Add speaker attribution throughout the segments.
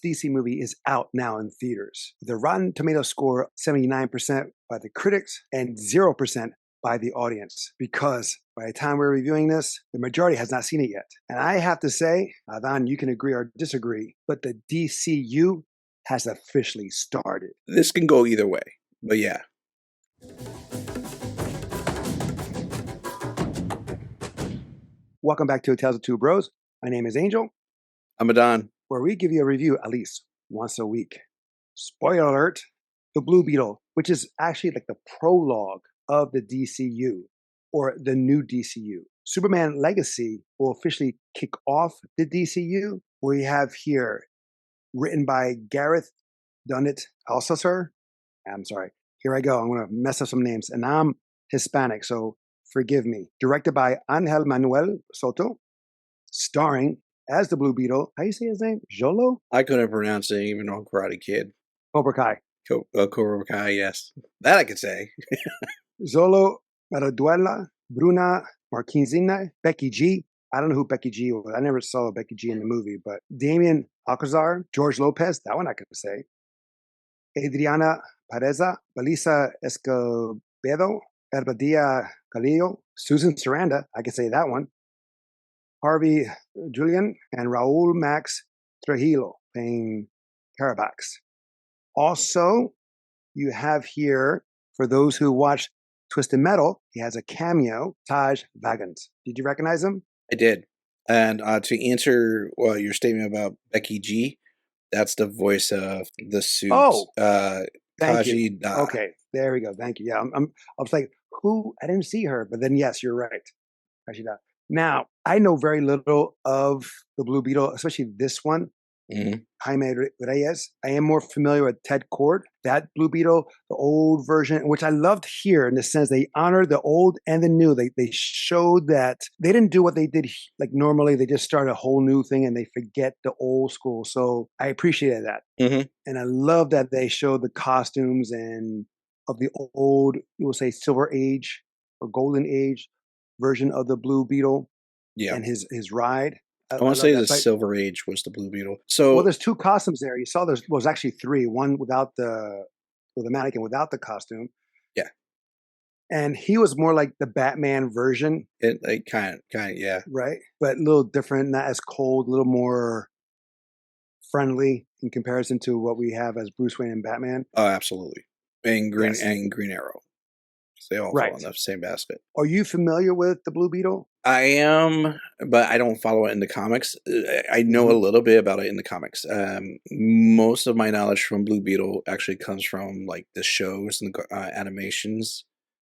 Speaker 1: DC movie is out now in theaters. The Rotten Tomato score 79% by the critics and 0% by the audience, because by the time we're reviewing this, the majority has not seen it yet. And I have to say, Adan, you can agree or disagree, but the DCU has officially started.
Speaker 2: This can go either way, but yeah.
Speaker 1: Welcome back to Tales of Two Bros. My name is Angel.
Speaker 2: I'm Adan.
Speaker 1: Where we give you a review at least once a week. Spoiler alert, The Blue Beetle, which is actually like the prologue of the DCU, or the new DCU. Superman Legacy will officially kick off the DCU. We have here, written by Gareth Dunnett Alsasser. I'm sorry, here I go. I'm going to mess up some names. And I'm Hispanic, so forgive me. Directed by Angel Manuel Soto. Starring as the Blue Beetle. How do you say his name? Jolo?
Speaker 2: I couldn't pronounce it even on Karate Kid.
Speaker 1: Cobra Kai.
Speaker 2: Cobra Kai, yes. That I could say.
Speaker 1: Zolo Maraduela, Bruna Marquezine, Becky G. I don't know who Becky G was. I never saw Becky G in the movie, but Damien Alcazar, George Lopez, that one I could say. Adriana Pereza, Belisa Escobedo, Herbadia Calillo, Susan Sarandon, I could say that one. Harvey Julian, and Raul Max Trujillo playing Carabax. Also, you have here, for those who watch Twisted Metal, he has a cameo, Taj Vagant. Did you recognize him?
Speaker 2: I did. And to answer your statement about Becky G, that's the voice of the suit.
Speaker 1: Oh, thank
Speaker 2: Kaji
Speaker 1: you.
Speaker 2: Da.
Speaker 1: Okay, there we go. Thank you. Yeah, I was like, who? I didn't see her, but then yes, you're right. Kaji Da. Now, I know very little of the Blue Beetle, especially this one, Jaime Reyes. I am more familiar with Ted Kord, that Blue Beetle, the old version, which I loved here in the sense they honored the old and the new. They showed that they didn't do what they did like normally. They just start a whole new thing and they forget the old school. So I appreciated that. And I love that they showed the costumes and of the old, you will say Silver Age or Golden Age version of the Blue Beetle, and his ride.
Speaker 2: I want to say the Silver Age was the Blue Beetle. So,
Speaker 1: well, there's two costumes there. You saw there was actually three. One without the mannequin, without the costume.
Speaker 2: Yeah,
Speaker 1: and he was more like the Batman version.
Speaker 2: It kind of, yeah,
Speaker 1: right, but a little different, not as cold, a little more friendly in comparison to what we have as Bruce Wayne and Batman.
Speaker 2: Oh, absolutely, and Green Arrow. They all fall in the same basket.
Speaker 1: Are you familiar with the Blue Beetle?
Speaker 2: I am, but I don't follow it in the comics. I know a little bit about it in the comics. Most of my knowledge from Blue Beetle actually comes from like the shows and the animations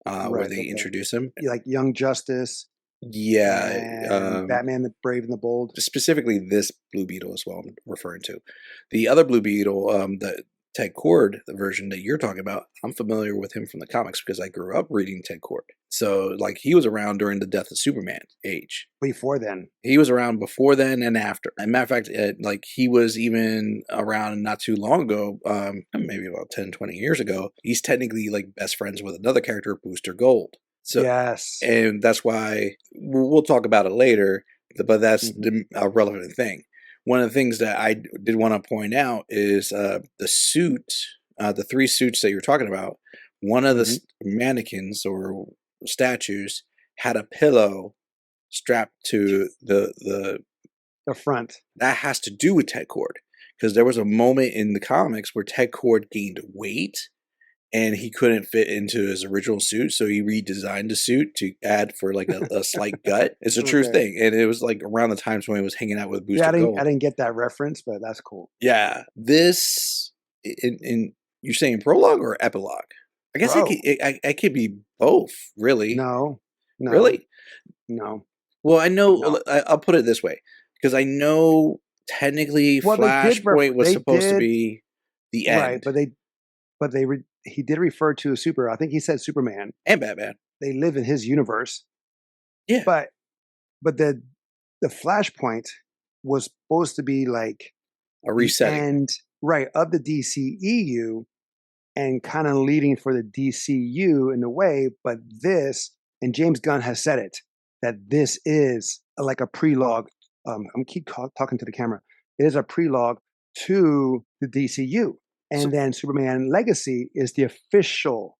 Speaker 2: where they introduce him.
Speaker 1: Like Young Justice.
Speaker 2: Yeah.
Speaker 1: Batman the Brave and the Bold.
Speaker 2: Specifically this Blue Beetle is what I'm referring to. The other Blue Beetle, the Ted Kord, the version that you're talking about, I'm familiar with him from the comics because I grew up reading Ted Kord. So, like, he was around during the death of Superman age.
Speaker 1: Before then.
Speaker 2: He was around before then and after. As a matter of fact, like, he was even around not too long ago, maybe about 10, 20 years ago. He's technically, like, best friends with another character, Booster Gold. So,
Speaker 1: yes.
Speaker 2: And that's why, we'll talk about it later, but that's a relevant thing. One of the things that I did want to point out is the suit, the three suits that you're talking about. One of the mannequins or statues had a pillow strapped to the
Speaker 1: front.
Speaker 2: That has to do with Ted Kord, because there was a moment in the comics where Ted Kord gained weight and he couldn't fit into his original suit, so he redesigned the suit to add for like a slight gut. It's a true thing, and it was like around the times when he was hanging out with Booster Gold.
Speaker 1: I didn't get that reference, but that's cool.
Speaker 2: Yeah, this in you're saying prologue or epilogue? I guess it could be both, really.
Speaker 1: No,
Speaker 2: really,
Speaker 1: no.
Speaker 2: Well, I know. I'll put it this way, because I know technically Flashpoint was supposed to be the end,
Speaker 1: right? He did refer to I think he said Superman
Speaker 2: and Batman.
Speaker 1: They live in his universe.
Speaker 2: Yeah.
Speaker 1: But the Flashpoint was supposed to be like
Speaker 2: a resetting.
Speaker 1: Of the DCEU and kind of leading for the DCU in a way, but this, and James Gunn has said it, that this is like a prologue. I'm keep talking to the camera. It is a prologue to the DCU. And
Speaker 2: So,
Speaker 1: then Superman Legacy is the official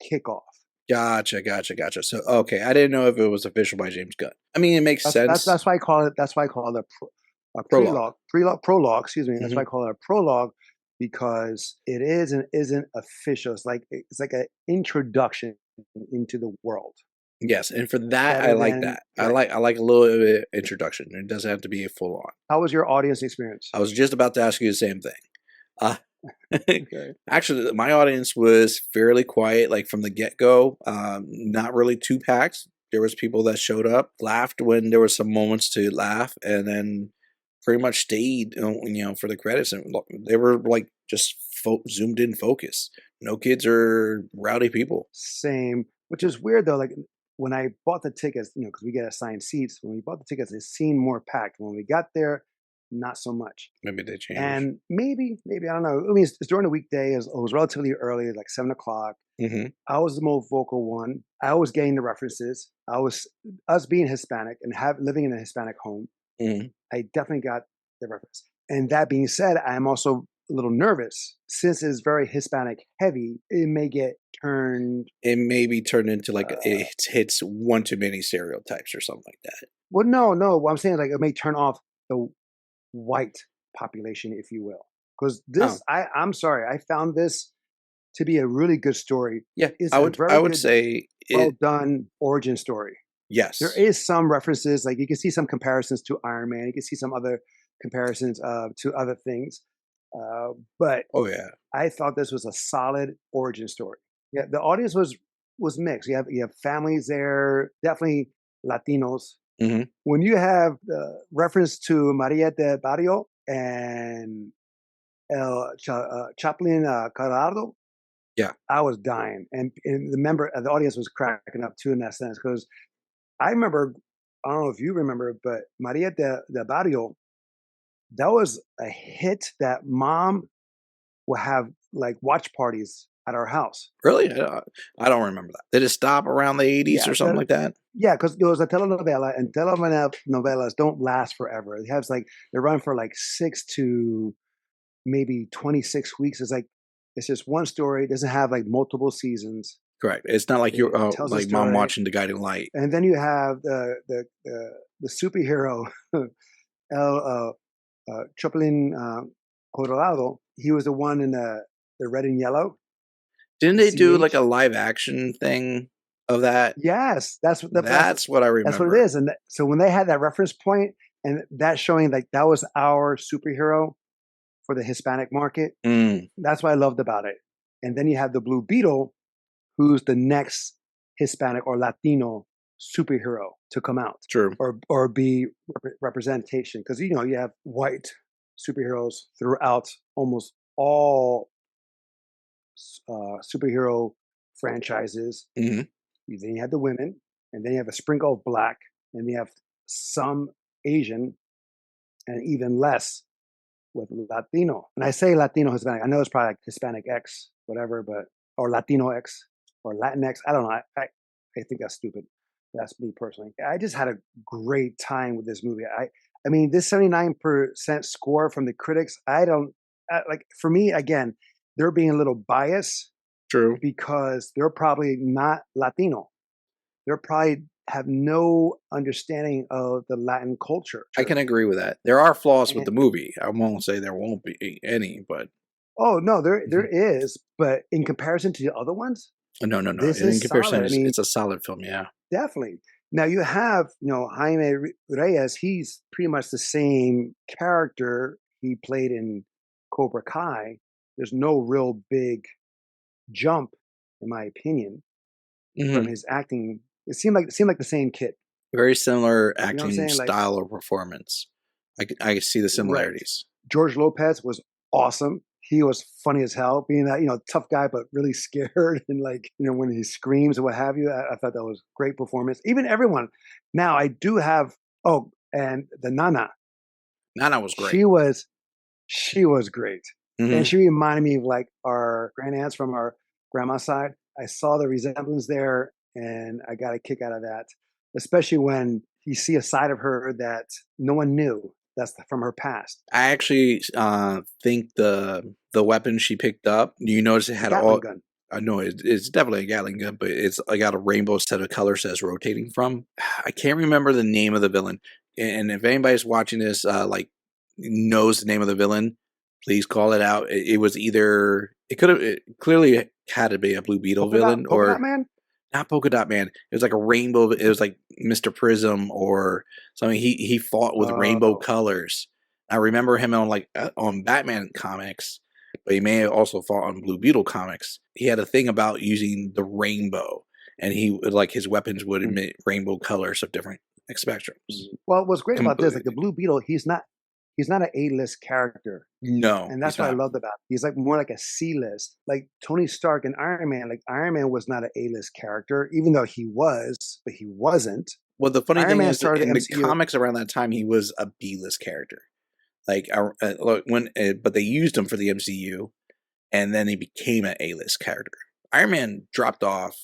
Speaker 1: kickoff.
Speaker 2: gotcha. So, okay, I didn't know if it was official by James Gunn. I mean, it makes sense.
Speaker 1: That's why I call it. That's why I call it a
Speaker 2: Prologue.
Speaker 1: prologue. Excuse me. That's why
Speaker 2: Hmm.
Speaker 1: I call it a prologue because it is and isn't official. It's like an introduction into the world.
Speaker 2: Yes, and for that, I
Speaker 1: Better
Speaker 2: like
Speaker 1: than
Speaker 2: that.
Speaker 1: right.
Speaker 2: I like a little bit of introduction. It doesn't have to be a full on.
Speaker 1: How was your audience experience?
Speaker 2: I was just about to ask you the same thing. Uh,
Speaker 1: Okay.
Speaker 2: actually, my audience was fairly quiet, like from the get go. Not really too packed. There was people that showed up, laughed when there were some moments to laugh, and then pretty much stayed, for the credits. And they were like just zoomed in focus. No kids or rowdy people.
Speaker 1: Same, which is weird though. Like when I bought the tickets, because we get assigned seats. When we bought the tickets, it seemed more packed. When we got there, not so much.
Speaker 2: Maybe they changed.
Speaker 1: And maybe I don't know. I mean, it's during the weekday. It was relatively early, like 7 o'clock.
Speaker 2: Hmm.
Speaker 1: I was the most vocal one. I was getting the references. I was us being Hispanic and living in a Hispanic home.
Speaker 2: Hmm.
Speaker 1: I definitely got the reference. And that being said, I am also a little nervous since it's very Hispanic heavy. It may get turned.
Speaker 2: It may be turned into like it hits one too many stereotypes or something like that.
Speaker 1: Well, no. What I'm saying is like it may turn off the white population, if you will. Because
Speaker 2: Oh,
Speaker 1: I'm sorry, I found this to be a really good story.
Speaker 2: yeah.
Speaker 1: It's
Speaker 2: I
Speaker 1: a
Speaker 2: would
Speaker 1: very
Speaker 2: I would
Speaker 1: good,
Speaker 2: say
Speaker 1: well
Speaker 2: it.
Speaker 1: done origin story. There
Speaker 2: Yes.
Speaker 1: is some references, like you can see some comparisons to Iron Man. You can see some other comparisons to other things. But
Speaker 2: Oh yeah.
Speaker 1: I thought this was a solid origin story. Yeah, the audience was mixed. You have families there, definitely Latinos.
Speaker 2: Hmm.
Speaker 1: When you have the reference to Maria de Barrio and Chaplin Colorado,
Speaker 2: Yeah.
Speaker 1: I was dying, and the audience was cracking up too in that sense because I remember. I don't know if you remember, but Maria de Barrio, that was a hit that mom would have like watch parties at our house.
Speaker 2: Really? I don't remember that. Did it stop around the 80s
Speaker 1: Yeah,
Speaker 2: or something like that?
Speaker 1: yeah, because it was a telenovela, and telenovelas don't last forever. It has like they run for like 6 to maybe 26 weeks. It's just one story. It doesn't have like multiple seasons.
Speaker 2: Correct. It's not like you're
Speaker 1: It tells a
Speaker 2: like mom
Speaker 1: story,
Speaker 2: watching The Guiding Light.
Speaker 1: and then you have the superhero El Choplin Colorado. He was the one in the red and yellow.
Speaker 2: Didn't
Speaker 1: The
Speaker 2: they do like a
Speaker 1: CH.
Speaker 2: live action thing of that?
Speaker 1: Yes,
Speaker 2: That's what I
Speaker 1: that's what it
Speaker 2: remember.
Speaker 1: is. And so when they had that reference point and that showing like that was our superhero for the Hispanic market,
Speaker 2: Mm,
Speaker 1: that's what I loved about it. And then you have the Blue Beetle, who's the next Hispanic or Latino superhero to come out
Speaker 2: true.
Speaker 1: or be representation because you have white superheroes throughout almost all superhero franchises.
Speaker 2: Hmm.
Speaker 1: Then you have the women, and then you have a sprinkle of black, and you have some Asian, and even less with Latino. And I say Latino Hispanic. I know it's probably like Hispanic X, whatever, but or Latino X or Latinx. I don't know. I think that's stupid. That's me personally. I just had a great time with this movie. I mean, this 79% score from the critics. I don't like. For me, again, they're being a little biased
Speaker 2: True.
Speaker 1: because they're probably not Latino. They're probably have no understanding of the Latin culture.
Speaker 2: I can agree with that. There are flaws with
Speaker 1: And,
Speaker 2: the movie. I won't say there won't be any, but
Speaker 1: oh no, there
Speaker 2: mhm.
Speaker 1: is, but in comparison to the other ones,
Speaker 2: No.
Speaker 1: this
Speaker 2: In
Speaker 1: is
Speaker 2: comparison,
Speaker 1: solid. I mean,
Speaker 2: it's a solid film. Yeah.
Speaker 1: definitely. Now you have, Jaime Reyes. He's pretty much the same character he played in Cobra Kai. There's no real big jump, in my opinion, from
Speaker 2: Hmm.
Speaker 1: his acting. It seemed like the same kid.
Speaker 2: Very similar
Speaker 1: You know what I'm
Speaker 2: acting
Speaker 1: saying? Like,
Speaker 2: style or performance. I see the
Speaker 1: right.
Speaker 2: similarities.
Speaker 1: George Lopez was awesome. He was funny as hell, being that tough guy but really scared, and like when he screams or what have you. I thought that was great performance. Even everyone. Now I do have and the Nana.
Speaker 2: Nana was great.
Speaker 1: She was great, and
Speaker 2: Hmm.
Speaker 1: she reminded me of like our grand aunts from our grandma's side. I saw the resemblance there, and I got a kick out of that, especially when you see a side of her that no one knew. that's from her past.
Speaker 2: I actually think the weapon she picked up. You notice it
Speaker 1: It's a
Speaker 2: had
Speaker 1: Gatling
Speaker 2: all.
Speaker 1: gun.
Speaker 2: I know it's definitely a Gatling gun, but it's I got a rainbow set of colors that's rotating from. I can't remember the name of the villain, and if anybody's watching this, like knows the name of the villain, please call it out. It was either it could have it clearly had to be a Blue Beetle villain
Speaker 1: Polka Dot
Speaker 2: or
Speaker 1: Man.
Speaker 2: not Polka Dot Man. It was like a rainbow. It was like Mr. Prism or something. He fought with rainbow
Speaker 1: Oh,
Speaker 2: colors. I remember him on like on Batman comics, but he may have also fought on Blue Beetle comics. He had a thing about using the rainbow, and he like his weapons would
Speaker 1: mm,
Speaker 2: emit rainbow colors of different spectrums.
Speaker 1: well, what's great about this,
Speaker 2: Completely.
Speaker 1: like the Blue Beetle, he's not an A-list character.
Speaker 2: No,
Speaker 1: And
Speaker 2: he's
Speaker 1: that's what I
Speaker 2: not.
Speaker 1: loved about him. He's like more like a C-list. Like Tony Stark and Iron Man. Like Iron Man was not an A-list character, even though he was, but he wasn't.
Speaker 2: Well, the funny
Speaker 1: Iron
Speaker 2: thing
Speaker 1: Man
Speaker 2: is,
Speaker 1: started the
Speaker 2: in the
Speaker 1: MCU.
Speaker 2: comics around that time, he was a B-list character. Like but they used him for the MCU, and then he became an A-list character. Iron Man dropped off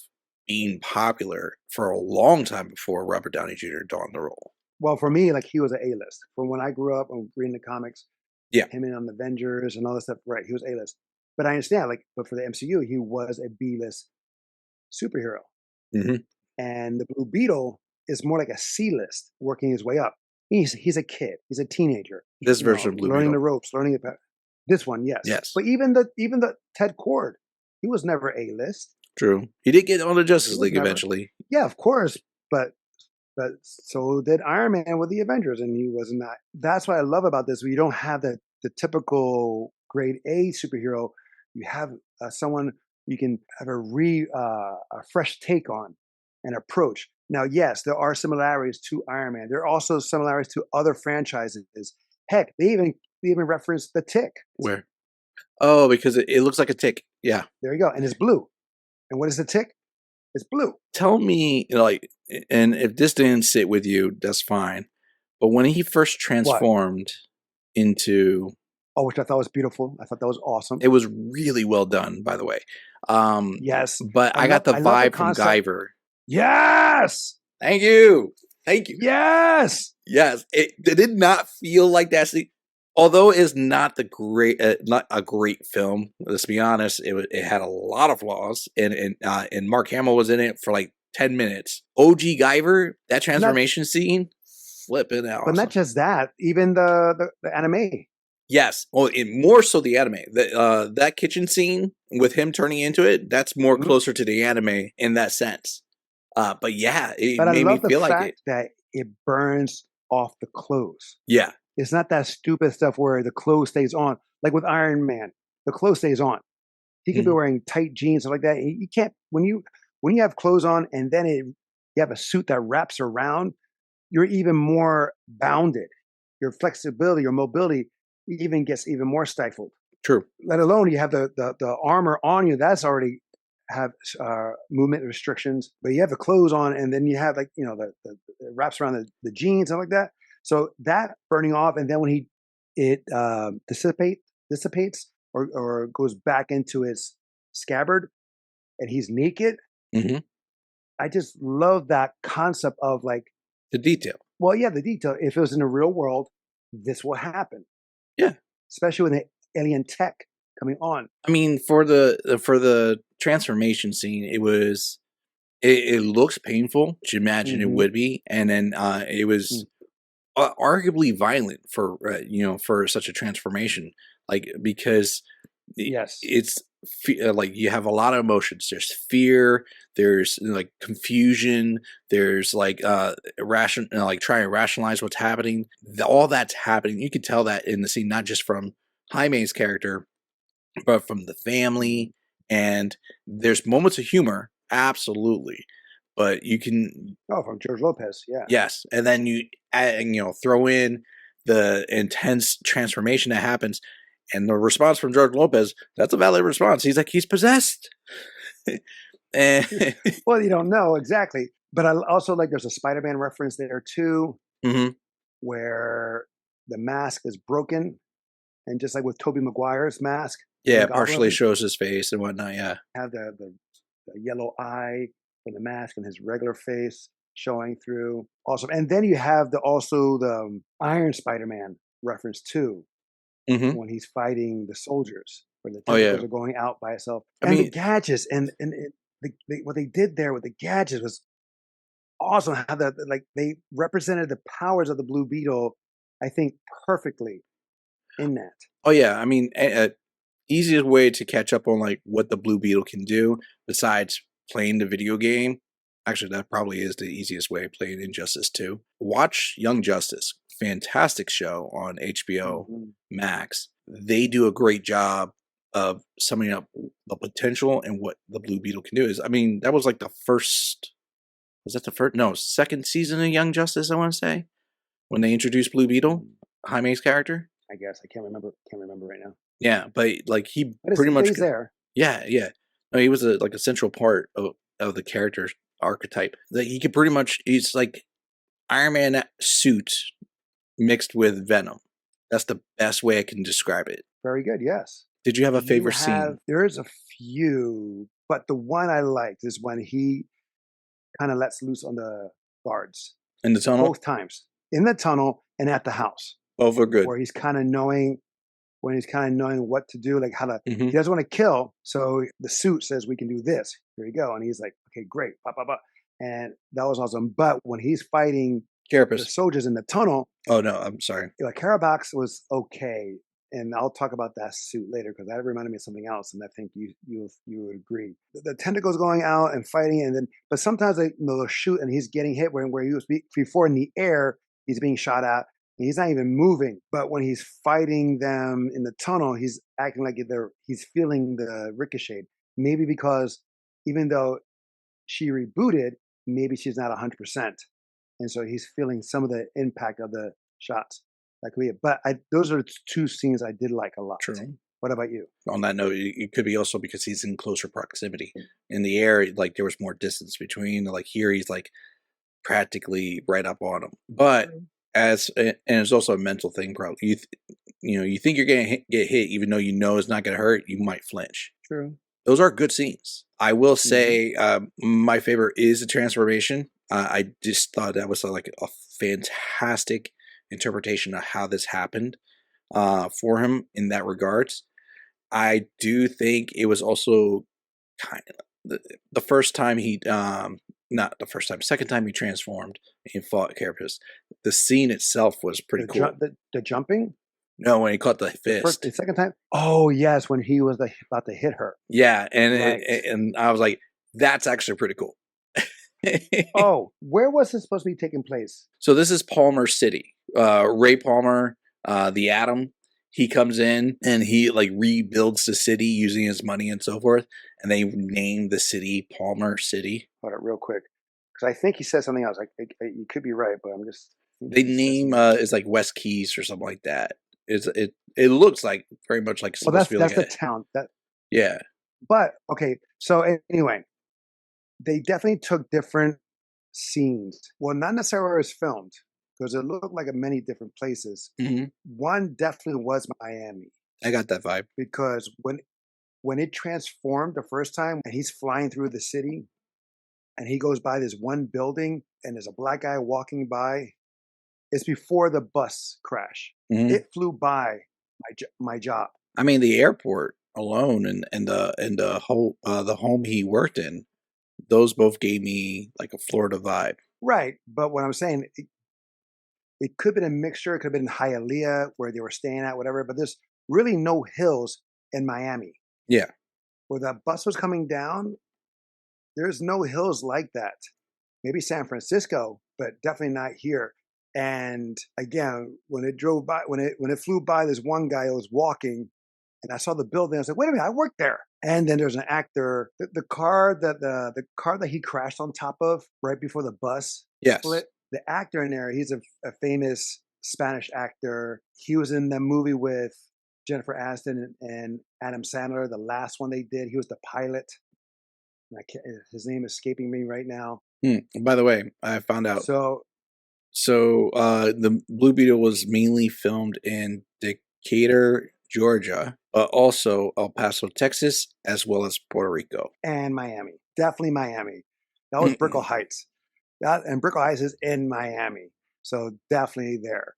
Speaker 2: being popular for a long time before Robert Downey Jr. donned the role.
Speaker 1: Well, for me, like he was an A-list. From when I grew up and reading the comics,
Speaker 2: Yeah.
Speaker 1: him in on the Avengers and all this stuff, right? He was A-list. But I understand, like, but for the MCU, he was a B-list superhero.
Speaker 2: Mm-hmm.
Speaker 1: And the Blue Beetle is more like a C-list, working his way up. He's a kid. He's a teenager.
Speaker 2: This version of Blue
Speaker 1: Learning
Speaker 2: Beetle.
Speaker 1: the ropes, learning it. This one, yes.
Speaker 2: Yes.
Speaker 1: But even the Ted Cord, he was never A-list.
Speaker 2: True. He did get on the Justice
Speaker 1: was
Speaker 2: League
Speaker 1: never-
Speaker 2: eventually.
Speaker 1: Yeah, of course. But so did Iron Man with the Avengers, and he was not. That's what I love about this. We don't have the typical grade A superhero. You have someone you can have a fresh take on and approach. Now, yes, there are similarities to Iron Man. There are also similarities to other franchises. Heck, they even reference the Tick.
Speaker 2: Where? Oh, because it looks like a tick. Yeah.
Speaker 1: There you go, and it's blue. And what is the Tick? It's blue.
Speaker 2: Tell me, like, and if this didn't sit with you, that's fine. But when he first transformed into,
Speaker 1: Oh, which I thought was beautiful. I thought that was awesome.
Speaker 2: it was really well done, by the way.
Speaker 1: Yes,
Speaker 2: But I got the
Speaker 1: I love
Speaker 2: vibe from
Speaker 1: concept.
Speaker 2: Guyver.
Speaker 1: Yes,
Speaker 2: Thank you. Thank you.
Speaker 1: yes.
Speaker 2: Yes, it did not feel like that. Although it is not not a great film. Let's be honest, it had a lot of flaws, and Mark Hamill was in it for like 10 minutes. OG Guyver, that transformation scene, flipping out.
Speaker 1: But not just that, even the anime.
Speaker 2: Yes, well, more so the anime. That kitchen scene with him turning into it, that's more closer to the anime in that sense. But yeah, it made me feel like it.
Speaker 1: That it burns off the clothes.
Speaker 2: Yeah.
Speaker 1: It's not that stupid stuff where the clothes stays on. Like with Iron Man, the clothes stays on. He could be wearing tight jeans, stuff like that. You can't when you have clothes on and then you have a suit that wraps around, you're even more bounded. Your flexibility, your mobility even gets even more stifled.
Speaker 2: True.
Speaker 1: Let alone you have the armor on you that's already have movement restrictions, but you have the clothes on, and then you have like the it wraps around the jeans and like that. So that burning off, and then when it dissipates or goes back into its scabbard, and he's naked.
Speaker 2: Mm-hmm.
Speaker 1: I just love that concept of like
Speaker 2: the detail.
Speaker 1: Well, yeah, the detail. If it was in the real world, this will happen.
Speaker 2: Yeah,
Speaker 1: especially with the alien tech coming on.
Speaker 2: I mean, for the transformation scene, it looks painful, which you imagine it would be, and then it was arguably violent for for such a transformation, like because it's like you have a lot of emotions. There's fear, there's like confusion, there's like like trying to rationalize what's happening. All that's happening. You can tell that in the scene, not just from Jaime's character, but from the family. And there's moments of humor, absolutely, but you can
Speaker 1: from George Lopez, yeah,
Speaker 2: yes, and then you add, throw in the intense transformation that happens, and the response from George Lopez, that's a valid response. He's like, he's possessed. And
Speaker 1: well, you don't know exactly, but I also like there's a Spider-Man reference there too, where the mask is broken, and just like with Tobey Maguire's mask.
Speaker 2: Yeah, partially shows his face and whatnot. Yeah,
Speaker 1: have the yellow eye for the mask and his regular face. showing through. Awesome. And then you have the Iron Spider-Man reference too,
Speaker 2: Mm-hmm.
Speaker 1: when he's fighting the soldiers, where the
Speaker 2: Oh yeah.
Speaker 1: tentacles are going out by itself,
Speaker 2: I
Speaker 1: and the
Speaker 2: mean,
Speaker 1: gadgets, what they did there with the gadgets was awesome. How they represented the powers of the Blue Beetle, I think, perfectly in that.
Speaker 2: oh yeah. I mean, easiest way to catch up on like what the Blue Beetle can do besides playing the video game. Actually, that probably is the easiest way, playing Injustice 2. Watch Young Justice. Fantastic show on HBO
Speaker 1: Mm-hmm.
Speaker 2: Max. They do a great job of summing up the potential and what the Blue Beetle can do. Is I mean, that was like the first, was that the first? No, second season of Young Justice, I want to say, when they introduced Blue Beetle, Jaime's character.
Speaker 1: I guess I can't remember. Can't remember right now.
Speaker 2: Yeah, but like he pretty
Speaker 1: But
Speaker 2: much,
Speaker 1: he's there.
Speaker 2: yeah, yeah. No, he was like a central part of the character archetype. That he could pretty much, he's like Iron Man suit mixed with Venom. That's the best way I can describe it.
Speaker 1: Very good. Yes.
Speaker 2: Did you have a favorite scene?
Speaker 1: There's a few, but the one I liked is when he kind of lets loose on the guards
Speaker 2: In the tunnel?
Speaker 1: both times, in the tunnel and at the house,
Speaker 2: Both were good.
Speaker 1: where he's kind of knowing what to do, like how to.
Speaker 2: Mm-hmm.
Speaker 1: He doesn't want to kill, so the suit says we can do this. Here you go, and he's like, okay, great, pop, pop, pop, and that was awesome. But when he's fighting the
Speaker 2: Carapace.
Speaker 1: soldiers in the tunnel,
Speaker 2: Oh no, I'm sorry.
Speaker 1: like Carabox was okay, and I'll talk about that suit later because that reminded me of something else, and I think you would agree. The tentacles going out and fighting, and then but sometimes they'll shoot and he's getting hit where he was before in the air, he's being shot at. And he's not even moving, but when he's fighting them in the tunnel, he's acting like he's feeling the ricochet. Maybe because even though she rebooted, maybe she's not 100%, and so he's feeling some of the impact of the shots. That could be it. But those are two scenes I did like a lot.
Speaker 2: True.
Speaker 1: What about you?
Speaker 2: On that note, it could be also because he's in closer proximity. In the air, like there was more distance between. Like here, he's like practically right up on him. But and it's also a mental thing. Probably you think you're gonna get hit, even though you know it's not gonna hurt. You might flinch.
Speaker 1: True.
Speaker 2: Those are good scenes. I will say my favorite is the transformation. I just thought that was like a fantastic interpretation of how this happened for him in that regards. I do think it was also kind of the first time he, not the first time, second time he transformed and fought Carapace. The scene itself was pretty cool.
Speaker 1: The jumping?
Speaker 2: No, when he caught the fist.
Speaker 1: The second time? Oh, yes, when he was about to hit her.
Speaker 2: Yeah, and I was like, that's actually pretty cool.
Speaker 1: Oh, where was this supposed to be taking place?
Speaker 2: So this is Palmer City. Ray Palmer, the Atom, he comes in and he like rebuilds the city using his money and so forth. And they named the city Palmer City.
Speaker 1: Hold it real quick, because I think he said something else. Like you could be right, but I'm just.
Speaker 2: They name is like West Keys or something like that. It looks like very much like.
Speaker 1: Well, that's the town.
Speaker 2: Yeah.
Speaker 1: But okay, so anyway, they definitely took different scenes. Well, not necessarily where it was filmed, because it looked like in many different places.
Speaker 2: Mm-hmm.
Speaker 1: One definitely was Miami.
Speaker 2: I got that vibe.
Speaker 1: Because when it transformed the first time and he's flying through the city and he goes by this one building and there's a black guy walking by, it's before the bus crash. Mm-hmm. It flew by my job.
Speaker 2: I mean, the airport alone and the home he worked in, those both gave me like a Florida vibe.
Speaker 1: Right. But what I'm saying, it could have been a mixture. It could have been Hialeah where they were staying at, whatever. But there's really no hills in Miami.
Speaker 2: Yeah.
Speaker 1: Where that bus was coming down, there's no hills like that. Maybe San Francisco, but definitely not here. And again, when it drove by, when it flew by, this one guy was walking, and I saw the building. I was like, "Wait a minute, I worked there." And then there's an actor. The car that he crashed on top of right before the bus split. The actor in there, he's a famous Spanish actor. He was in the movie with Jennifer Aniston and Adam Sandler, the last one they did. He was the pilot. His name is escaping me right now.
Speaker 2: By the way, I found out. So the Blue Beetle was mainly filmed in Decatur, Georgia, but also El Paso, Texas, as well as Puerto Rico.
Speaker 1: And Miami. Definitely Miami. That was Brickell Heights. That and Brickell Heights is in Miami, so definitely there.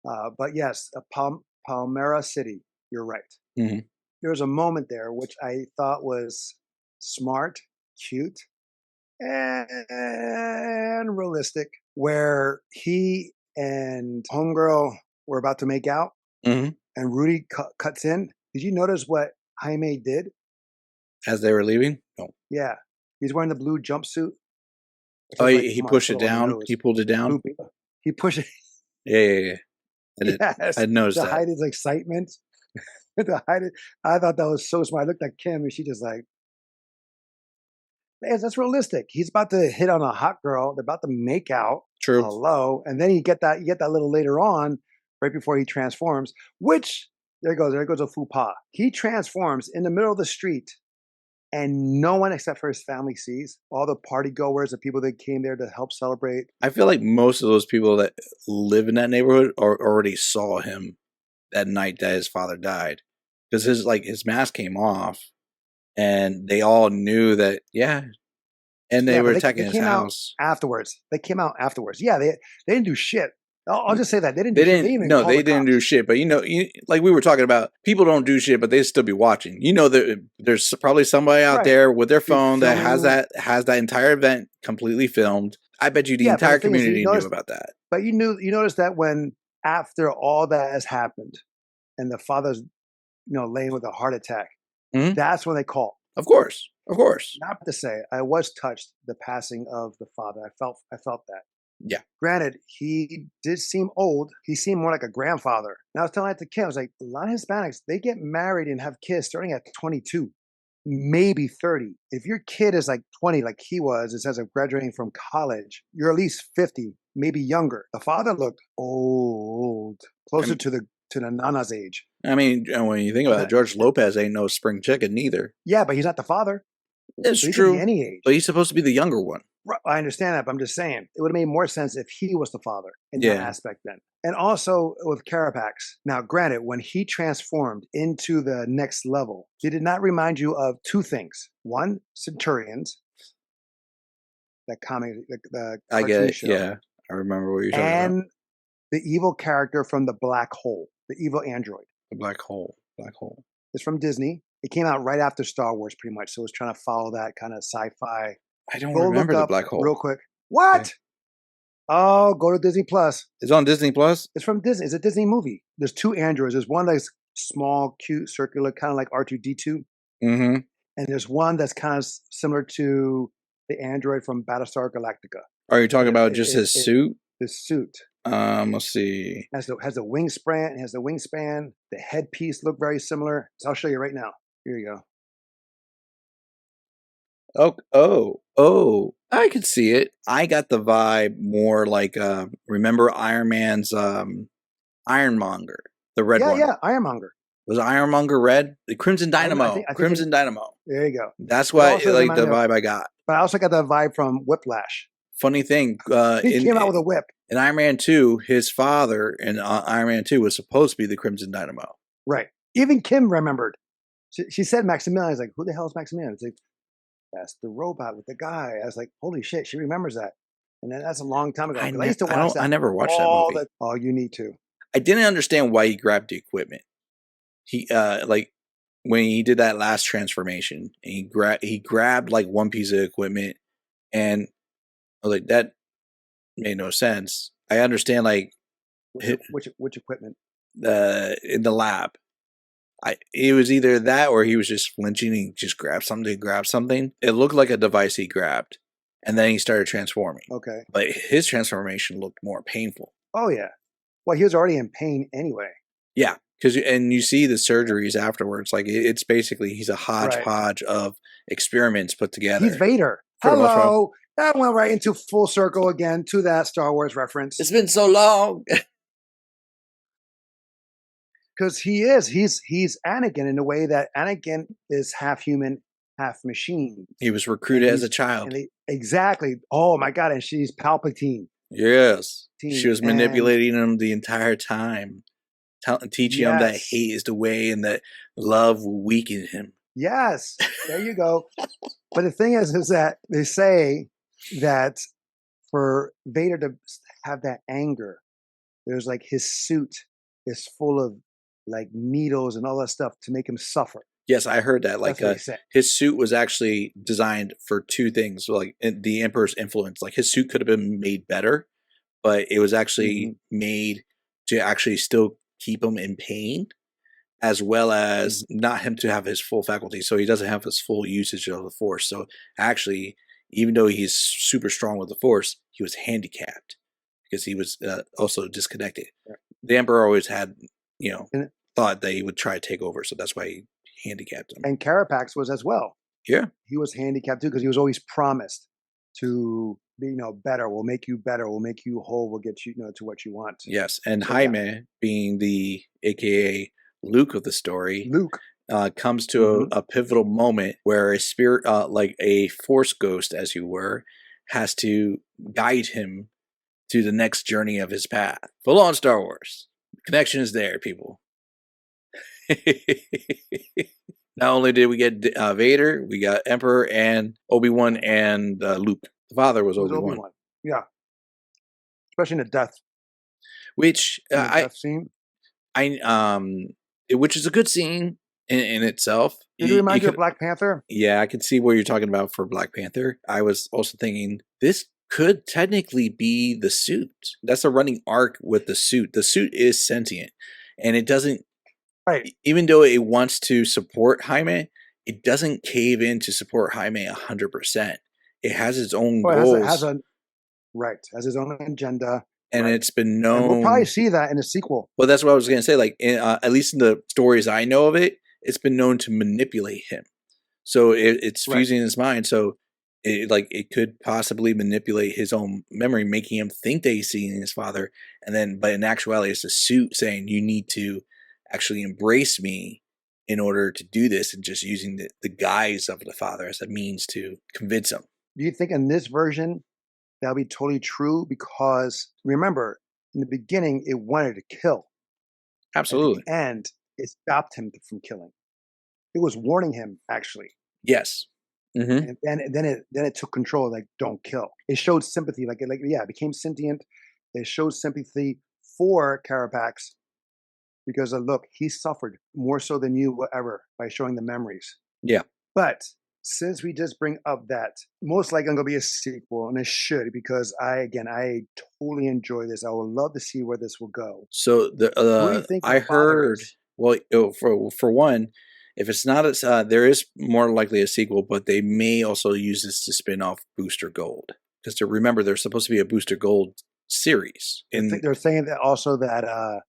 Speaker 1: But yes, Palmera City. You're right.
Speaker 2: Mm-hmm.
Speaker 1: There was a moment there which I thought was smart, cute, and realistic, where he and homegirl were about to make out,
Speaker 2: Mm-hmm.
Speaker 1: and Rudy cuts in. Did you notice what Jaime did?
Speaker 2: As they were leaving? No.
Speaker 1: Yeah, he's wearing the blue jumpsuit.
Speaker 2: Oh,
Speaker 1: Just like,
Speaker 2: he
Speaker 1: come on,
Speaker 2: pushed
Speaker 1: put
Speaker 2: it
Speaker 1: it on your
Speaker 2: down.
Speaker 1: nose.
Speaker 2: He pulled it down.
Speaker 1: He pushed it.
Speaker 2: Yeah.
Speaker 1: Yes,
Speaker 2: I noticed
Speaker 1: to
Speaker 2: that.
Speaker 1: hide his excitement. To hide it. I thought that was so smart. I looked at Kim and she just like, man, that's realistic. He's about to hit on a hot girl. They're about to make out.
Speaker 2: True.
Speaker 1: Hello, and then you get that little later on, right before he transforms. Which there goes a faux pas. He transforms in the middle of the street, and no one except for his family sees. All the party goers, the people that came there to help celebrate.
Speaker 2: I feel like most of those people that live in that neighborhood already saw him that night that his father died, because his mask came off, and they all knew that. Yeah, and they were attacking his house
Speaker 1: afterwards. They came out afterwards. Yeah, they didn't do shit. I'll just say that they didn't.
Speaker 2: They didn't do shit. But like we were talking about, people don't do shit, but they still be watching. There's probably somebody out there with their phone that has that entire event completely filmed. I bet you the entire community knew about that.
Speaker 1: But you noticed that when after all that has happened, and the father's laying with a heart attack, that's when they call.
Speaker 2: Of course.
Speaker 1: Not to say I was touched the passing of the father. I felt that.
Speaker 2: Yeah.
Speaker 1: Granted, he did seem old. He seemed more like a grandfather. And I was telling that to Kim, I was like, a lot of Hispanics, they get married and have kids starting at 22, maybe 30. If your kid is like 20, like he was, it says of graduating from college, you're at least 50, maybe younger. The father looked old, closer to the Nana's age.
Speaker 2: I mean, when you think about it, George Lopez ain't no spring chicken neither.
Speaker 1: Yeah, but he's not the father.
Speaker 2: That's true.
Speaker 1: Any age.
Speaker 2: But he's supposed to be the younger one.
Speaker 1: I understand that, but I'm just saying it would have made more sense if he was the father in that aspect then. And also with Carapax. Now, granted, when he transformed into the next level, did it not remind you of two things? One, Centurions, that comic, the
Speaker 2: I get it.
Speaker 1: show,
Speaker 2: yeah, I remember what you're talking about.
Speaker 1: And the evil character from the Black Hole, the evil android.
Speaker 2: The Black Hole.
Speaker 1: It's from Disney. It came out right after Star Wars, pretty much. So it was trying to follow that kind of sci-fi.
Speaker 2: I don't remember the Black Hole.
Speaker 1: Real quick. What? Okay. Oh, go to Disney Plus.
Speaker 2: It's on Disney Plus?
Speaker 1: It's from Disney. It's a Disney movie. There's two androids. There's one that's small, cute, circular, kind of like R2-D2.
Speaker 2: Mm-hmm.
Speaker 1: And there's one that's kind of similar to the android from Battlestar Galactica.
Speaker 2: Are you talking about just his suit?
Speaker 1: His suit.
Speaker 2: Let's see.
Speaker 1: Has the wingspan. It has the wingspan. The headpiece look very similar. So I'll show you right now. Here you
Speaker 2: go. Oh, I could see it. I got the vibe more like, remember Iron Man's Ironmonger, the red one?
Speaker 1: Yeah, Ironmonger.
Speaker 2: Was Ironmonger red? The Crimson Dynamo. Crimson Dynamo.
Speaker 1: There you go.
Speaker 2: That's why, like, the vibe I got.
Speaker 1: But I also got that vibe from Whiplash.
Speaker 2: Funny thing.
Speaker 1: He came out with a whip.
Speaker 2: In Iron Man 2, his father in Iron Man 2 was supposed to be the Crimson Dynamo.
Speaker 1: Right. Even Kim remembered. She said Maximilian. I was like, who the hell is Maximilian? It's like, that's the robot with the guy. I was like, holy shit, she remembers that. And then that's a long time ago. I used to watch that.
Speaker 2: I never watched that movie.
Speaker 1: Oh, you need to.
Speaker 2: I didn't understand why he grabbed the equipment. He like when he did that last transformation, and he grabbed like one piece of equipment, and I was like, that made no sense. I understand like
Speaker 1: which equipment?
Speaker 2: In the lab. It was either that or he was just flinching and just grabbed something. It looked like a device he grabbed, and then he started transforming.
Speaker 1: Okay.
Speaker 2: But his transformation looked more painful.
Speaker 1: Oh, yeah. Well, he was already in pain anyway.
Speaker 2: Yeah, and you see the surgeries afterwards. Like, it's basically, he's a hodgepodge of experiments put together.
Speaker 1: He's Vader. Hello. That went right into full circle again to that Star Wars reference.
Speaker 2: It's been so long.
Speaker 1: Because he's Anakin in a way that Anakin is half human, half machine.
Speaker 2: He was recruited as a child.
Speaker 1: Exactly. Oh my God. And she's Palpatine.
Speaker 2: Yes. She was manipulating him the entire time. Teaching him that hate is the way and that love will weaken him.
Speaker 1: Yes. There you go. But the thing is that they say that for Vader to have that anger, there's like his suit is full of like needles and all that stuff to make him suffer.
Speaker 2: Yes, I heard that. Like,
Speaker 1: That's what he said.
Speaker 2: his suit was actually designed for two things, like the Emperor's influence. Like, his suit could have been made better, but it was actually made to actually still keep him in pain, as well as not him to have his full faculty. So he doesn't have his full usage of the Force. So actually, even though he's super strong with the Force, he was handicapped because he was also disconnected. The Emperor always had, thought that he would try to take over. So that's why he handicapped him.
Speaker 1: And Carapax was as well.
Speaker 2: Yeah.
Speaker 1: He was handicapped too because he was always promised to be, better. We'll make you better. We'll make you whole. We'll get you, to what you want.
Speaker 2: Yes. And so, Jaime, being the AKA Luke of the story, comes to a pivotal moment where a spirit, like a Force ghost, as you were, has to guide him to the next journey of his path. Full on Star Wars. Connection is there, people. Not only did we get Vader, we got Emperor and Obi-Wan and Luke. The father was Obi-Wan.
Speaker 1: Yeah. Especially in the death.
Speaker 2: Which
Speaker 1: death scene.
Speaker 2: Which is a good scene in itself.
Speaker 1: Did it remind you of Black Panther?
Speaker 2: Yeah, I can see what you're talking about for Black Panther. I was also thinking this could technically be the suit. That's a running arc with the suit. The suit is sentient, and it doesn't.
Speaker 1: Right.
Speaker 2: Even though it wants to support Jaime, it doesn't cave in to support Jaime 100%. It has its own goals.
Speaker 1: Has its own agenda.
Speaker 2: And it's been known.
Speaker 1: And we'll probably see that in the sequel.
Speaker 2: Well, that's what I was going to say. Like, at least in the stories I know of it, it's been known to manipulate him. So it's fusing his mind. So it could possibly manipulate his own memory, making him think that he's seeing his father. But in actuality, it's a suit saying you need to actually embrace me in order to do this, and just using the guise of the father as a means to convince him.
Speaker 1: Do you think in this version that'll be totally true? Because remember, in the beginning, it wanted to kill.
Speaker 2: Absolutely.
Speaker 1: And it stopped him from killing. It was warning him, actually.
Speaker 2: Yes. Mm-hmm.
Speaker 1: And then it took control. Like, don't kill. It showed sympathy. It became sentient. It showed sympathy for Carapax. Because look, he suffered more so than you will ever by showing the memories.
Speaker 2: Yeah.
Speaker 1: But since we just bring up that, most likely going to be a sequel, and it should, because I totally enjoy this. I would love to see where this will go.
Speaker 2: So I heard, well, for one, if it's not, there is more likely a sequel, but they may also use this to spin off Booster Gold. Because remember, there's supposed to be a Booster Gold series.
Speaker 1: They're saying that also that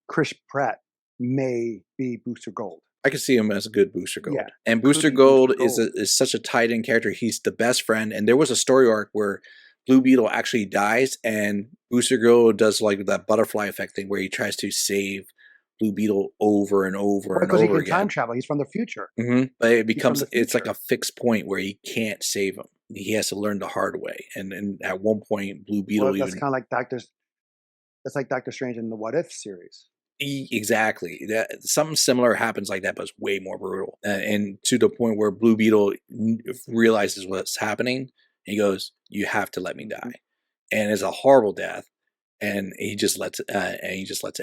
Speaker 1: Chris Pratt may be Booster Gold.
Speaker 2: I can see him as a good Booster Gold. Yeah, and Booster Gold is such a tied-in character. He's the best friend. And there was a story arc where Blue Beetle actually dies, and Booster Gold does like that butterfly effect thing where he tries to save Blue Beetle over and over and over again.
Speaker 1: Because he can time travel. He's from the future.
Speaker 2: Mm-hmm. But it's like a fixed point where he can't save him. He has to learn the hard way. And at one point, Blue Beetle
Speaker 1: that's kind of like Doctor Strange in the What If series.
Speaker 2: Exactly. Something similar happens like that, but it's way more brutal. And to the point where Blue Beetle realizes what's happening, he goes, "You have to let me die," and it's a horrible death. And he just lets it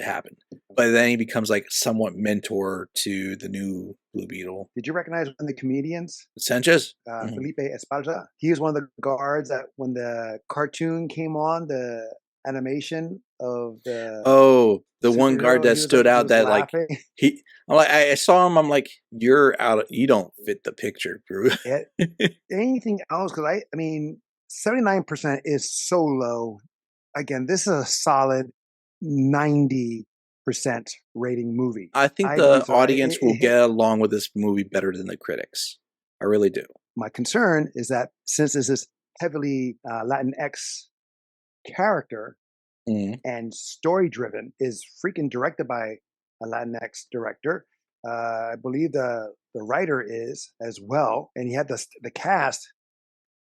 Speaker 2: happen. But then he becomes like somewhat mentor to the new Blue Beetle.
Speaker 1: Did you recognize one of the comedians?
Speaker 2: Sanchez?
Speaker 1: Felipe Esparza. He was one of the guards that when the cartoon came on, the animation of the
Speaker 2: the one guard that stood out that laughing. I saw him, I'm like, you're out of, you don't fit the picture, bro.
Speaker 1: Anything else? Because I mean 79% is so low. Again, this is a solid 90% rating movie.
Speaker 2: I think the audience will get along with this movie better than the critics. I really do.
Speaker 1: My concern is that since this is heavily Latinx character and story driven, is freaking directed by a Latinx director. I believe the writer is as well, and he had the cast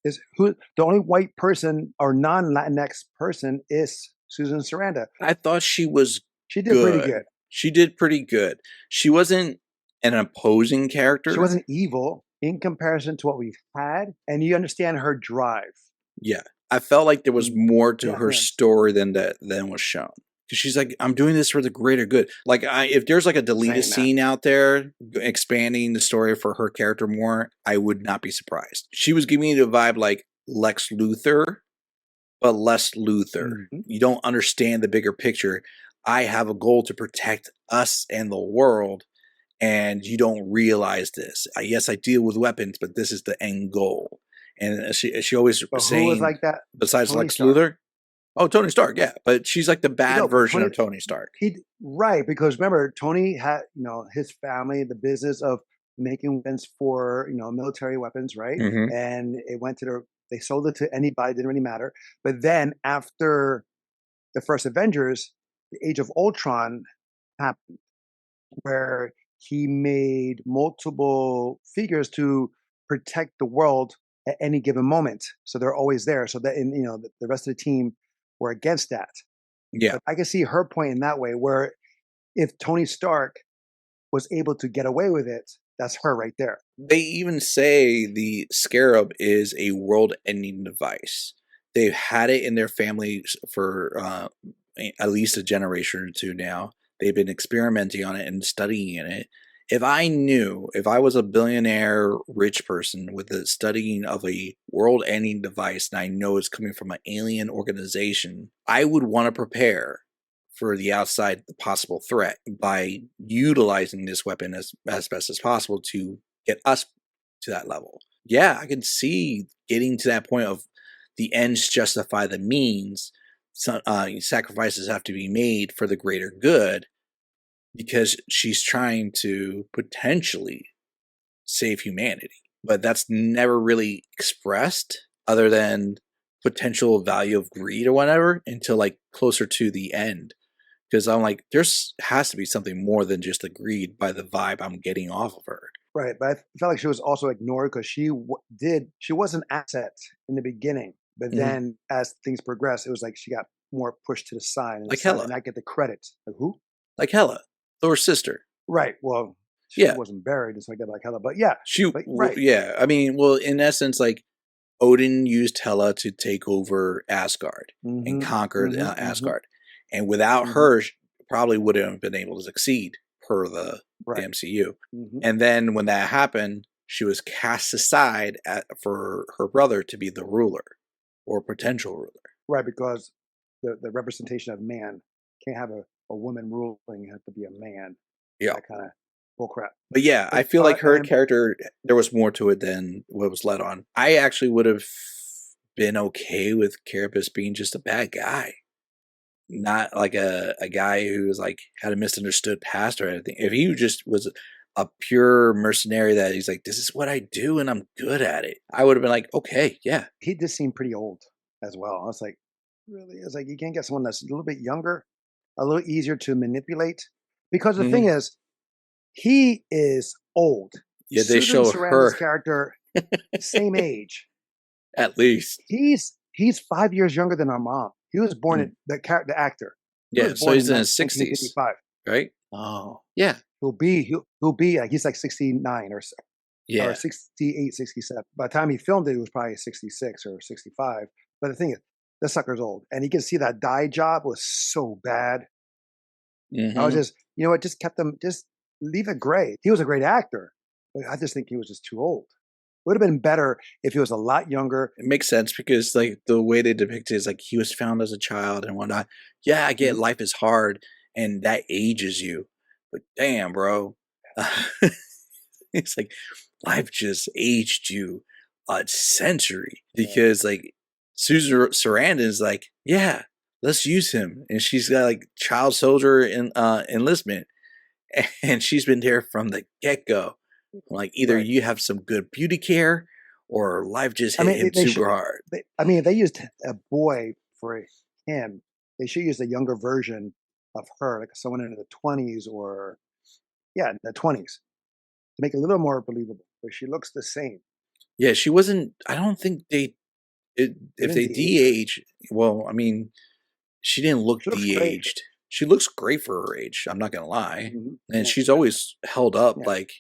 Speaker 1: is who the only white person or non-Latinx person is Susan Sarandon.
Speaker 2: I thought she was
Speaker 1: She did pretty good.
Speaker 2: She did pretty good. She wasn't an opposing character.
Speaker 1: She wasn't evil in comparison to what we've had, and you understand her drive.
Speaker 2: Yeah. I felt like there was more to
Speaker 1: Yeah,
Speaker 2: her
Speaker 1: yeah.
Speaker 2: story than was shown. Because she's like, I'm doing this for the greater good. Like, if there's like a deleted scene out there expanding the story for her character more, I would not be surprised. She was giving me the vibe like Lex Luthor, but less Luthor. You don't understand the bigger picture. I have a goal to protect us and the world, and you don't realize this. Yes, I deal with weapons, but this is the end goal. And she always was saying, who was
Speaker 1: like that?
Speaker 2: Besides Tony Lex Stark. Luthor? Oh, Tony Stark, yeah. But she's like the bad version of Tony Stark.
Speaker 1: Right, because remember, Tony had, his family, the business of making weapons for, military weapons, right? And it went to they sold it to anybody, didn't really matter. But then after the first Avengers, the Age of Ultron happened, where he made multiple figures to protect the world at any given moment. So they're always there. So that, the rest of the team were against that.
Speaker 2: Yeah.
Speaker 1: But I can see her point in that way, where if Tony Stark was able to get away with it, that's her right there.
Speaker 2: They even say the Scarab is a world-ending device. They've had it in their families for at least a generation or two now. They've been experimenting on it and studying it. If I was a billionaire rich person with the studying of a world-ending device and I know it's coming from an alien organization, I would want to prepare for the possible threat by utilizing this weapon as best as possible to get us to that level. Yeah, I can see getting to that point of the ends justify the means. Sacrifices have to be made for the greater good, because she's trying to potentially save humanity. But that's never really expressed other than potential value of greed or whatever until like closer to the end. Because I'm like, has to be something more than just the greed by the vibe I'm getting off of her.
Speaker 1: Right, but I felt like she was also ignored because she was an asset in the beginning, but then as things progressed, it was like she got more pushed to the side,
Speaker 2: like Hela,
Speaker 1: and I get the credit. Like who?
Speaker 2: Like Hela, Thor's sister.
Speaker 1: Right. Well, she wasn't buried just like that, like Hela, but yeah,
Speaker 2: right. Yeah, I mean, well, in essence, like Odin used Hela to take over Asgard and conquer Asgard, and without her, probably wouldn't have been able to succeed per the MCU. And then when that happened, she was cast aside for her brother to be the ruler or potential ruler.
Speaker 1: Right, because the representation of man can't have a woman ruling; it has to be a man.
Speaker 2: Yeah,
Speaker 1: that kind of bullcrap.
Speaker 2: But yeah, I feel like her character, there was more to it than what was led on. I actually would have been okay with Carapace being just a bad guy. Not like a guy who was like had a misunderstood past or anything. If he just was a pure mercenary that he's like, this is what I do and I'm good at it, I would have been like, okay, yeah.
Speaker 1: He did seem pretty old as well. I was like, really? It's like you can't get someone that's a little bit younger, a little easier to manipulate. Because the thing is, he is old.
Speaker 2: Yeah, they show her
Speaker 1: character same age.
Speaker 2: At least.
Speaker 1: He's 5 years younger than our mom. He was born in the actor.
Speaker 2: Yeah, so he's in his 60s. Right? Oh. Yeah.
Speaker 1: He'll be he's like 69 or 68, 67. By the time he filmed it, he was probably 66 or 65. But the thing is, the sucker's old. And you can see that dye job was so bad. I was just, just kept them, just leave it gray. He was a great actor, but I just think he was just too old. It would have been better if he was a lot younger.
Speaker 2: It makes sense because like the way they depict it is like he was found as a child and whatnot. Yeah, I get life is hard and that ages you. But damn, bro. It's like life just aged you a century. Because like Susan Sarandon is like, yeah, let's use him. And she's got like child soldier enlistment. And she's been there from the get-go. Like either you have some good beauty care or life just hit him super hard.
Speaker 1: If they used a boy for him, they should use a younger version of her, like someone in the 20s or, in the 20s to make it a little more believable. But she looks the same.
Speaker 2: Yeah, she wasn't, I don't think if they de-age, well, I mean, she didn't look de-aged. She looks great for her age. I'm not going to lie. And she's always held up like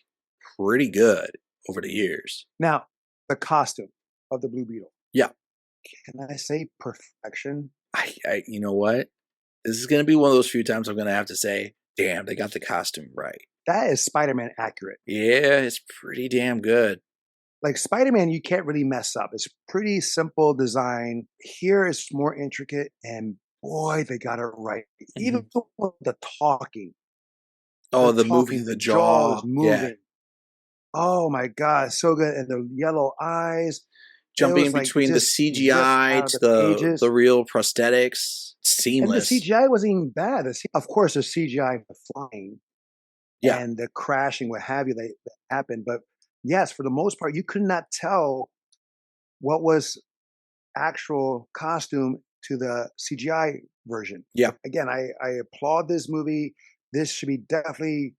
Speaker 2: pretty good over the years.
Speaker 1: Now, the costume of the Blue Beetle.
Speaker 2: Yeah.
Speaker 1: can I say perfection?
Speaker 2: You know what? This is gonna be one of those few times I'm gonna have to say, damn, they got the costume right.
Speaker 1: That is Spider-Man accurate.
Speaker 2: Yeah, it's pretty damn good.
Speaker 1: Like Spider-Man, you can't really mess up. It's pretty simple design. Here it's more intricate, and boy, they got it right. Even
Speaker 2: Mhm.
Speaker 1: with the talking,
Speaker 2: Oh, the movie, the
Speaker 1: the jaw is
Speaker 2: jaw. Yeah.
Speaker 1: moving. Oh my god, so good. And the yellow eyes, it
Speaker 2: Jumping
Speaker 1: was
Speaker 2: in
Speaker 1: like
Speaker 2: between the
Speaker 1: just ripped
Speaker 2: CGI
Speaker 1: out of
Speaker 2: to
Speaker 1: the
Speaker 2: the
Speaker 1: pages.
Speaker 2: real prosthetics.
Speaker 1: And the
Speaker 2: Seamless.
Speaker 1: CGI wasn't even bad. Of course, there's CGI for flying
Speaker 2: Yeah.
Speaker 1: and the crashing, what have you, that happened. But yes, for the most part, you could not tell what was actual costume to the CGI version.
Speaker 2: Yeah.
Speaker 1: Again, I applaud this movie. This should be definitely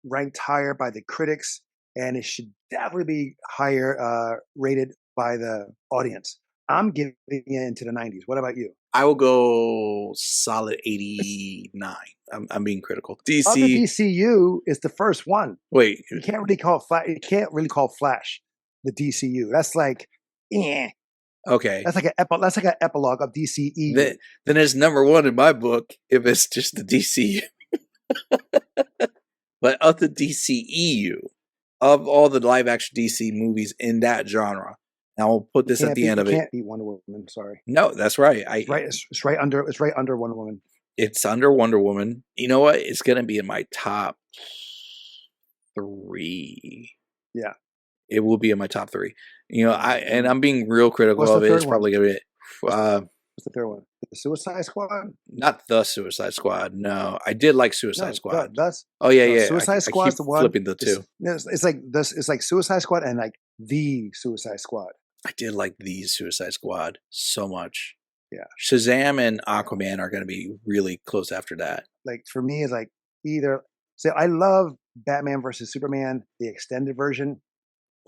Speaker 1: ranked higher by the critics, and it should definitely be higher rated by the audience. I'm giving it into the 90s. What about you?
Speaker 2: I will go solid 89. I'm being critical.
Speaker 1: Of the
Speaker 2: DC.
Speaker 1: DCU is the first one.
Speaker 2: Wait.
Speaker 1: You can't really call Flash. You can't really call Flash the DCU. That's like, eh.
Speaker 2: Okay.
Speaker 1: That's like an epilogue of DCEU.
Speaker 2: Then it's number one in my book if it's just the DC. But of the DCEU, of all the live action DC movies in that genre, now we'll put this at the end of it.
Speaker 1: You can't beat Wonder Woman. Sorry.
Speaker 2: No, that's right.
Speaker 1: It's right under. It's right under Wonder Woman.
Speaker 2: It's under Wonder Woman. You know what? It's gonna be in my top 3.
Speaker 1: Yeah.
Speaker 2: It will be in my top 3. You know, I'm being real critical of it. It's probably gonna be
Speaker 1: what's the third one? The Suicide Squad?
Speaker 2: Not the Suicide Squad. No, I did like Suicide Squad.
Speaker 1: That's
Speaker 2: yeah.
Speaker 1: Suicide Squad's the one.
Speaker 2: Flipping the two.
Speaker 1: It's like this. It's like Suicide Squad and like the Suicide Squad.
Speaker 2: I did like the Suicide Squad so much.
Speaker 1: Yeah.
Speaker 2: Shazam and Aquaman are going to be really close after that.
Speaker 1: Like for me, it's like either. So I love Batman versus Superman, the extended version.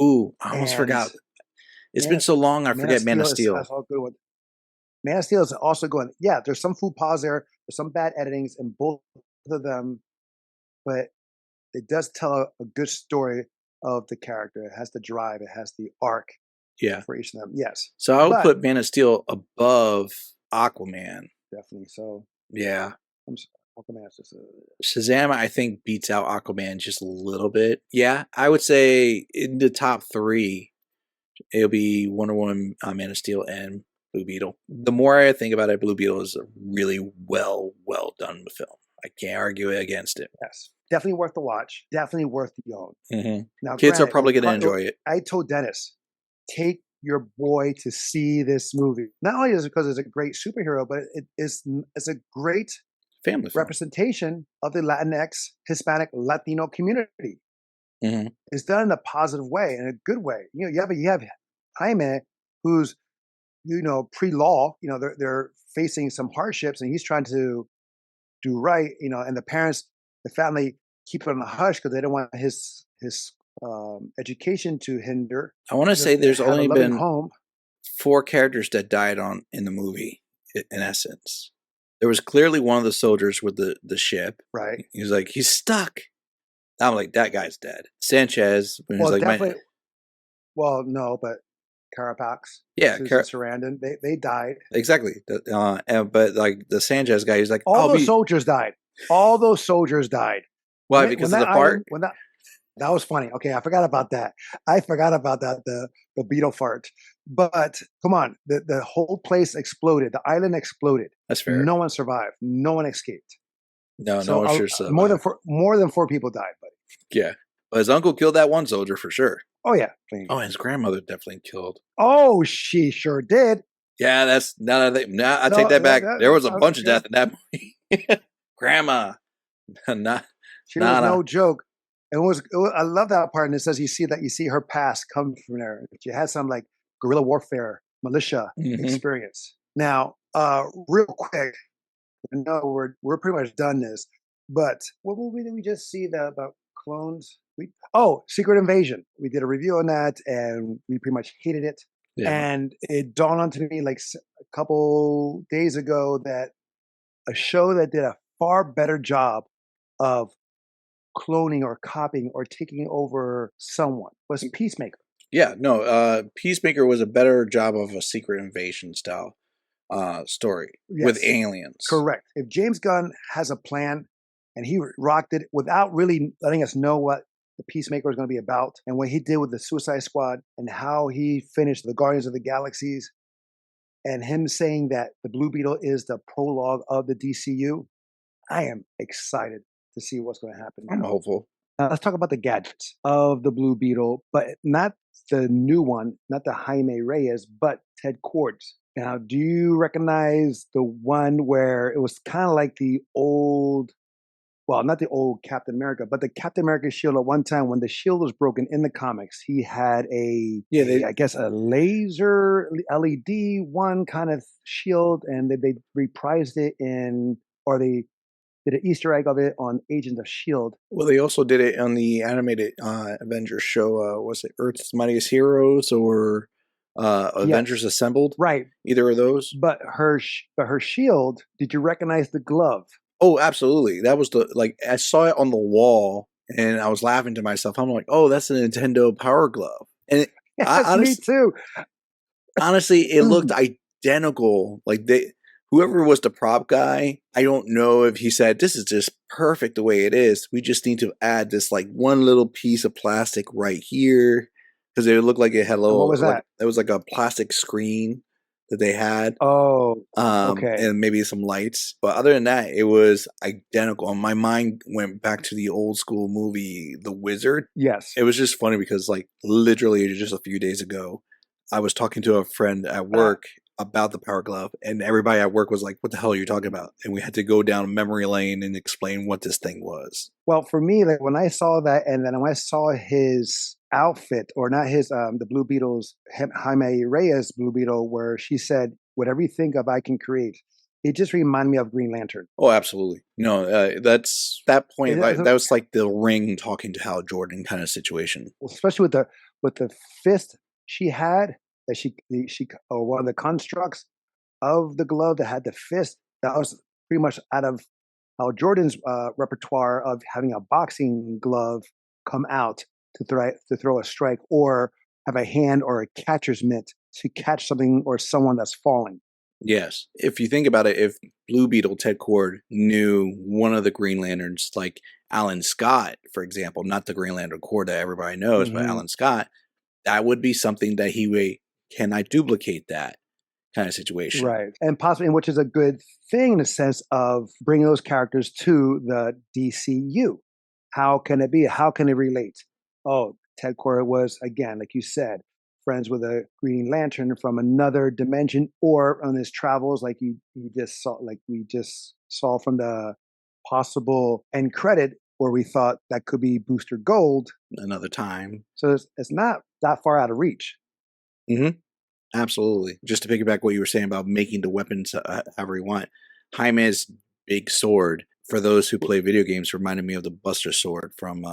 Speaker 2: Ooh, I almost forgot. It's been so long, I forget Man of Steel.
Speaker 1: That's all good one. Man of Steel is also going. Yeah, there's some food pause there. There's some bad editings in both of them, but it does tell a good story of the character. It has the drive. It has the arc.
Speaker 2: Yeah,
Speaker 1: for each of them. Yes.
Speaker 2: So I would put Man of Steel above Aquaman.
Speaker 1: Definitely. So
Speaker 2: yeah,
Speaker 1: Aquaman is just
Speaker 2: Shazam. I think beats out Aquaman just a little bit. Yeah, I would say in the top 3, it'll be Wonder Woman, Man of Steel, and Blue Beetle. The more I think about it, Blue Beetle is a really well done film. I can't argue against it.
Speaker 1: Yes, definitely worth the watch. Definitely worth the own.
Speaker 2: Mm-hmm. Now, kids are probably going to enjoy it.
Speaker 1: I told Dennis, take your boy to see this movie. Not only is it because it's a great superhero, but it's a great
Speaker 2: family
Speaker 1: representation of the Latinx, Hispanic, Latino community.
Speaker 2: Mm-hmm.
Speaker 1: It's done in a positive way, in a good way. You know, you have Jaime, who's pre-law. You know, they're facing some hardships, and he's trying to do right. You know, and the family keep it on the hush because they don't want his education to hinder.
Speaker 2: I want to say there's only been 4 characters that died in the movie. In essence, there was clearly one of the soldiers with the ship.
Speaker 1: Right.
Speaker 2: He was like, he's stuck. I'm like, that guy's dead. Sanchez.
Speaker 1: Well, like, definitely. Well, no, but Carapax.
Speaker 2: Yeah,
Speaker 1: Sarandon. They died.
Speaker 2: Exactly. But like the Sanchez guy, he's like,
Speaker 1: all those soldiers died. All those soldiers died.
Speaker 2: Why? Because of the fart?
Speaker 1: That was funny. Okay, I forgot about that. The Beetle fart. But come on, the whole place exploded. The island exploded.
Speaker 2: That's fair.
Speaker 1: No one survived. No one escaped.
Speaker 2: No one sure survived.
Speaker 1: More than 4 people died, buddy.
Speaker 2: Yeah, but his uncle killed that one soldier for sure.
Speaker 1: Oh yeah.
Speaker 2: Oh, and his grandmother definitely killed.
Speaker 1: Oh, she sure did.
Speaker 2: Yeah, that's I take that back. There was a bunch of death in that movie. Grandma,
Speaker 1: she was no joke. I love that part, and it says you see her past come from there. She had some like guerrilla warfare, militia experience. Now, real quick, I know we're pretty much done this, but what movie did we just see about clones? Secret Invasion. We did a review on that, and we pretty much hated it. Yeah. And it dawned on to me like a couple days ago that a show that did a far better job of cloning or copying or taking over someone was Peacemaker.
Speaker 2: Yeah, no, Peacemaker was a better job of a secret invasion style story with
Speaker 1: Yes,
Speaker 2: aliens.
Speaker 1: correct. If James Gunn has a plan and he rocked it without really letting us know what the Peacemaker was going to be about, and what he did with the Suicide Squad and how he finished the Guardians of the Galaxies, and him saying that the Blue Beetle is the prologue of the DCU, I am excited to see what's going to happen
Speaker 2: I'm
Speaker 1: now.
Speaker 2: hopeful.
Speaker 1: Let's talk about the gadgets of the Blue Beetle, but not the new one, not the Jaime Reyes, but Ted Kord's. Now, do you recognize the one where it was kind of like the old, well, not the old Captain America, but the Captain America shield at one time when the shield was broken in the comics? He had I guess, a laser LED one kind of shield, and they reprised it or they did an Easter egg of it on Agents of Shield.
Speaker 2: Well, they also did it on the animated Avengers show. Was it Earth's Mightiest Heroes or Avengers
Speaker 1: Yes,
Speaker 2: Assembled?
Speaker 1: right.
Speaker 2: Either of those.
Speaker 1: But her shield. Did you recognize the glove?
Speaker 2: Oh, absolutely. That was I saw it on the wall and I was laughing to myself. I'm like, oh, that's a Nintendo Power Glove. And
Speaker 1: Yes, me too.
Speaker 2: honestly, it looked identical. Like whoever was the prop guy, I don't know if he said, this is just perfect the way it is. We just need to add this like one little piece of plastic right here. Because it looked like it had a little,
Speaker 1: What was that?
Speaker 2: It was like a plastic screen that they had.
Speaker 1: Oh, okay.
Speaker 2: And maybe some lights. But other than that, it was identical. And my mind went back to the old school movie, The Wizard.
Speaker 1: Yes.
Speaker 2: It was just funny because like literally just a few days ago, I was talking to a friend at work about the Power Glove, and everybody at work was like, what the hell are you talking about? And we had to go down memory lane and explain what this thing was.
Speaker 1: Well, for me, like when I saw that, and then when I saw his outfit, or not his, the Blue Beetle's, Jaime Reyes Blue Beetle, where she said, whatever you think of, I can create. It just reminded me of Green Lantern.
Speaker 2: Oh, absolutely. No, that's that point. That was like the Ring talking to Hal Jordan kind of situation.
Speaker 1: Especially with the fist she had, that she or one of the constructs of the glove that had the fist, that was pretty much out of Hal Jordan's repertoire of having a boxing glove come out to throw a strike, or have a hand or a catcher's mitt to catch something or someone that's falling.
Speaker 2: Yes. If you think about it, if Blue Beetle Ted Kord knew one of the Green Lanterns, like Alan Scott, for example, not the Green Lantern Corps that everybody knows, but Alan Scott, that would be something that he would, can I duplicate that kind of situation?
Speaker 1: Right. And possibly, which is a good thing in the sense of bringing those characters to the DCU. How can it be? How can it relate? Oh, Ted Kord was, again, like you said, friends with a Green Lantern from another dimension, or on his travels, like you just saw, like we just saw from the possible end credit, where we thought that could be Booster Gold
Speaker 2: another time.
Speaker 1: So it's not that far out of reach.
Speaker 2: Mm-hmm. Absolutely. Just to piggyback what you were saying about making the weapons however you want, Jaime's big sword, for those who play video games, reminded me of the Buster Sword from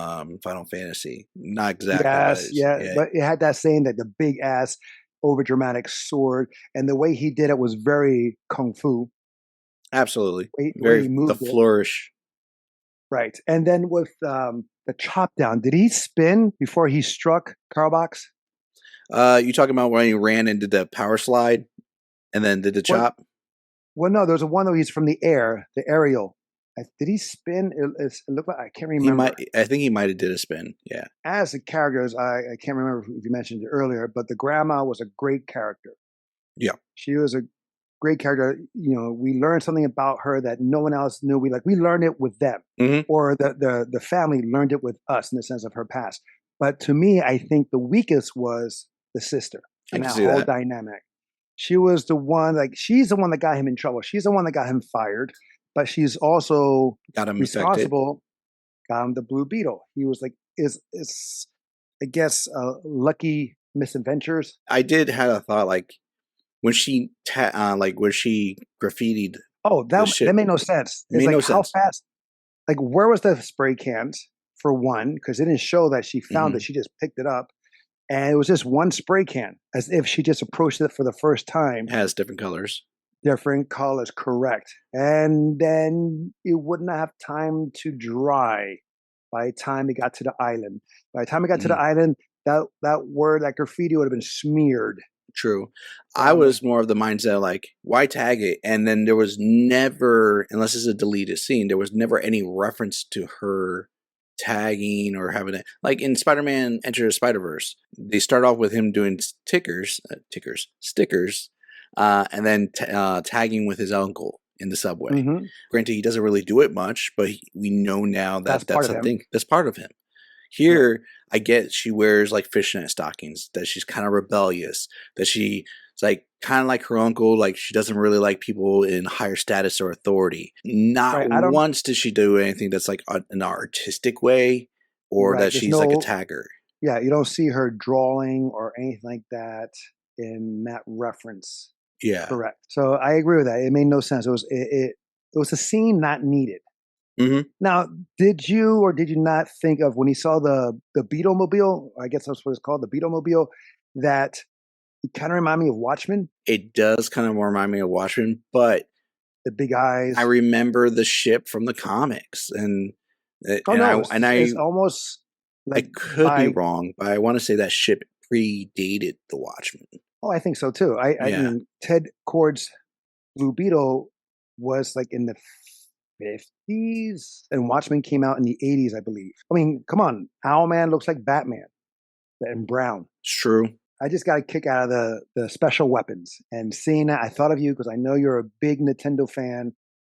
Speaker 2: Final Fantasy. Not exactly.
Speaker 1: Yes, but it had that saying that the big ass, over dramatic sword, and the way he did it was very kung fu.
Speaker 2: Absolutely,
Speaker 1: very
Speaker 2: the flourish.
Speaker 1: Right, and then with the chop down, did he spin before he struck Carbox?
Speaker 2: You talking about when he ran and did the power slide, and then did the chop?
Speaker 1: Well, no, there's a one though. He's from the air, the aerial. Did he spin? It looked like, I can't remember.
Speaker 2: I think he might have did a spin. Yeah.
Speaker 1: As the characters, I can't remember if you mentioned it earlier, but the grandma was a great character.
Speaker 2: Yeah,
Speaker 1: she was a great character. You know, we learned something about her that no one else knew. We learned it with them, or the family learned it with us in the sense of her past. But to me, I think the weakest was the sister and that whole dynamic. She was the one, like, she's the one that got him in trouble. She's the one that got him fired, but she's also
Speaker 2: got him
Speaker 1: responsible. Got him the Blue Beetle. He was like, I guess, lucky misadventures.
Speaker 2: I did have a thought, like when she when she graffitied.
Speaker 1: Oh, that made no sense. It's like, how fast? Like, where was the spray cans for one? Because it didn't show that she found it. She just picked it up. And it was just one spray can, as if she just approached it for the first time.
Speaker 2: It has different colors.
Speaker 1: Different colors, correct. And then it wouldn't have time to dry by the time it got to the island. By the time it got to the island, that word, that graffiti would have been smeared.
Speaker 2: True. I was more of the mindset like, why tag it? And then there was never, unless it's a deleted scene, there was never any reference to her tagging or having it. Like in Spider-Man Enter the Spider-Verse, they start off with him doing stickers, and then tagging with his uncle in the subway.
Speaker 1: Mm-hmm.
Speaker 2: Granted, he doesn't really do it much, but we know now that that's a thing. That's part of him. Here, yeah. I get she wears like fishnet stockings, that she's kind of rebellious, that she's like kind of like her uncle, like she doesn't really like people in higher status or authority. Not once does she do anything that's like an artistic way or that she's like a tagger.
Speaker 1: Yeah, you don't see her drawing or anything like that in that reference.
Speaker 2: Yeah.
Speaker 1: Correct. So I agree with that. It made no sense. It was a scene not needed.
Speaker 2: Mm-hmm.
Speaker 1: Now, did you or did you not think of when he saw the Beetle mobile? I guess that's what it's called, the Beetle mobile. That it kind of reminded me of Watchmen.
Speaker 2: It does kind of remind me of Watchmen, but
Speaker 1: the big eyes.
Speaker 2: I remember the ship from the comics, and
Speaker 1: it's almost like
Speaker 2: I could be wrong, but I want to say that ship predated the Watchmen.
Speaker 1: Oh, I think so too. I mean, Ted Kord's Blue Beetle was like in the 50s, and Watchmen came out in the 80s, I believe. I mean, come on, Owlman looks like Batman and brown.
Speaker 2: It's true.
Speaker 1: I just got a kick out of the special weapons, and seeing that, I thought of you because I know you're a big Nintendo fan.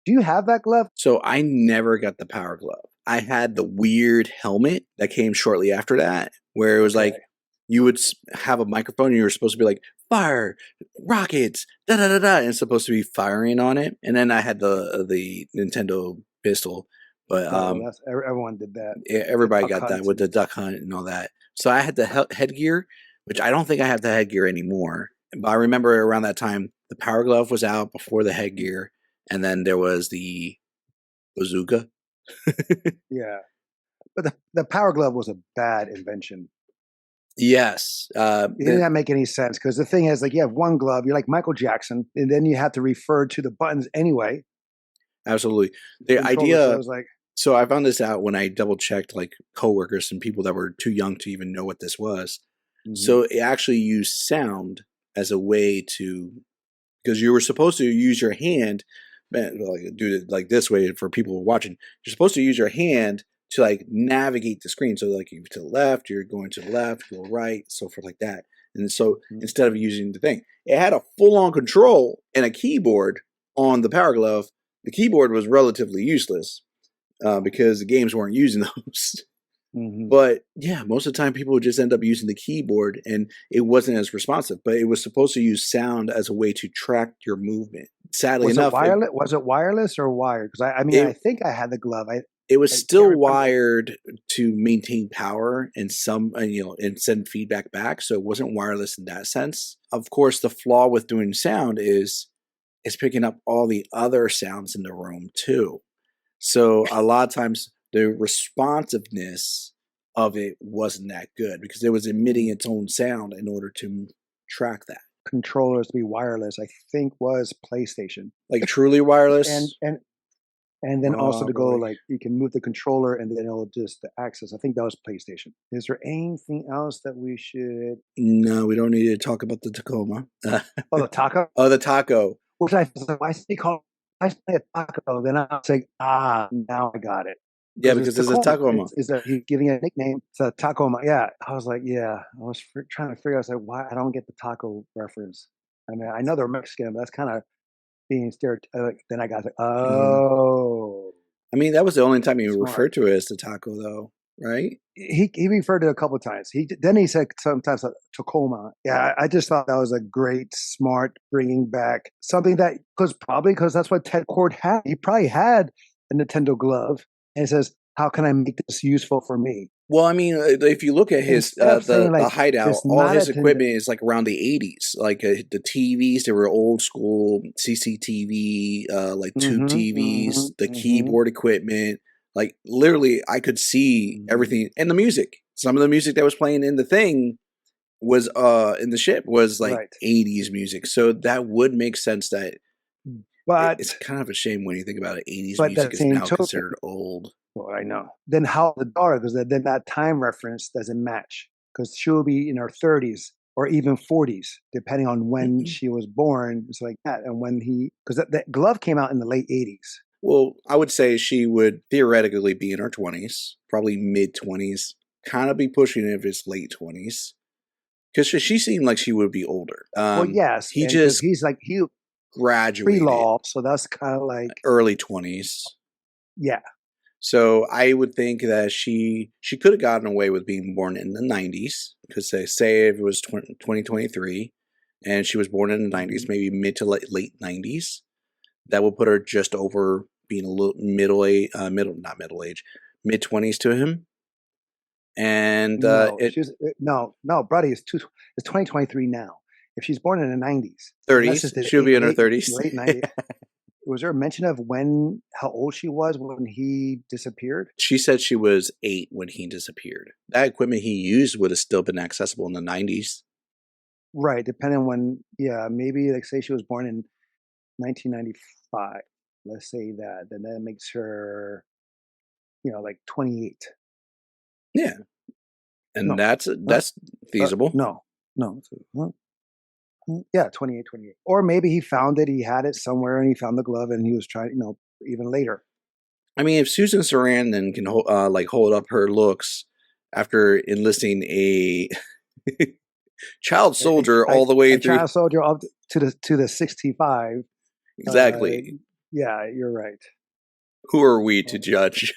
Speaker 1: Do you have that glove?
Speaker 2: So I never got the Power Glove. I had the weird helmet that came shortly after that, where it was like you would have a microphone and you were supposed to be like, fire, rockets, da-da-da-da, and it's supposed to be firing on it. And then I had the Nintendo pistol. But
Speaker 1: everyone did that.
Speaker 2: Yeah, everybody got that with the duck hunt and all that. So I had the headgear, which I don't think I have the headgear anymore. But I remember around that time, the Power Glove was out before the headgear. And then there was the bazooka.
Speaker 1: Yeah. But the Power Glove was a bad invention.
Speaker 2: Yes.
Speaker 1: It did not make any sense because the thing is, like, you have one glove, you're like Michael Jackson, and then you have to refer to the buttons anyway.
Speaker 2: Absolutely. The idea. So I found this out when I double checked like coworkers and people that were too young to even know what this was. Mm-hmm. So it actually used sound as a way to, because you were supposed to use your hand, like do it like this way for people watching. You're supposed to use your hand to like navigate the screen. So like you to the left, you're going to the left, go right, so forth like that. And so instead of using the thing, it had a full-on control and a keyboard on the Power Glove. The keyboard was relatively useless because the games weren't using those. Mm-hmm. But yeah, most of the time people would just end up using the keyboard and it wasn't as responsive, but it was supposed to use sound as a way to track your movement. Sadly enough.
Speaker 1: Was it wireless or wired? Because I think I had the glove.
Speaker 2: It was still wired to maintain power and and send feedback back. So it wasn't wireless in that sense. Of course, the flaw with doing sound is it's picking up all the other sounds in the room too. So a lot of times the responsiveness of it wasn't that good because it was emitting its own sound in order to track that.
Speaker 1: Controllers to be wireless, I think, was PlayStation.
Speaker 2: Like truly wireless?
Speaker 1: And then also to go like you can move the controller and then it'll just the access. I think that was PlayStation. Is there anything else that we should?
Speaker 2: No, we don't need to talk about the Tacoma.
Speaker 1: Oh, the taco.
Speaker 2: Oh, the taco.
Speaker 1: Which I say a taco. Then I say now I got it.
Speaker 2: Yeah, because there's a Tacoma.
Speaker 1: Is that he's giving it a nickname? It's a Tacoma. Yeah, I was like, I was trying to figure out why I don't get the taco reference. I mean, I know they're Mexican, but that's kind of being stereotypical. Then I got oh.
Speaker 2: I mean, that was the only time he referred to it as the taco, though, right?
Speaker 1: He referred to it a couple of times. Then he said sometimes Tacoma. Yeah, I just thought that was a great, smart bringing back something that because that's what Ted Kord had. He probably had a Nintendo glove, and he says, "How can I make this useful for me?"
Speaker 2: Well, I mean, if you look at his the hideout, all his equipment is like around the 80s. Like the TVs, they were old school CCTV, like tube TVs, the keyboard equipment. Like literally, I could see everything, and the music. Some of the music that was playing in the thing was in the ship was like 80s music. So that would make sense. But it's kind of a shame when you think about it. 80s music is now considered old.
Speaker 1: Well, I know. Then how the daughter, because then that time reference doesn't match. because she will be in her 30s or even 40s, depending on when she was born. It's like that. And when because that glove came out in the late 80s.
Speaker 2: Well, I would say she would theoretically be in her 20s, probably mid-20s, kind of be pushing it if it's late 20s. Because she seemed like she would be older.
Speaker 1: Well, yes.
Speaker 2: He just
Speaker 1: he's like, he
Speaker 2: graduated.
Speaker 1: Pre-law, so that's kind of like
Speaker 2: early 20s.
Speaker 1: Yeah.
Speaker 2: So I would think that she could have gotten away with being born in the 90s, because they say if it was 2023 and she was born in the 90s, maybe mid to late 90s, that would put her just over being a little mid 20s to him. And
Speaker 1: no, buddy, it's 2023 now. If she's born in the 90s,
Speaker 2: 30s, she'll be in her 30s.
Speaker 1: Late 90s. Was there a mention of how old she was when he disappeared?
Speaker 2: She said she was 8 when he disappeared. That equipment he used would have still been accessible in the 90s.
Speaker 1: Right, depending on when, maybe like say she was born in 1995. Let's say that. Then that makes her, like 28.
Speaker 2: Yeah. And that's feasible.
Speaker 1: No. Yeah, 28. Or maybe he found it, he had it somewhere, and he found the glove, and he was trying, even later.
Speaker 2: I mean, if Susan Sarandon can hold up her looks after enlisting a child soldier all the way through,
Speaker 1: child soldier up to the 65.
Speaker 2: Exactly.
Speaker 1: Yeah, you're right.
Speaker 2: Who are we to judge?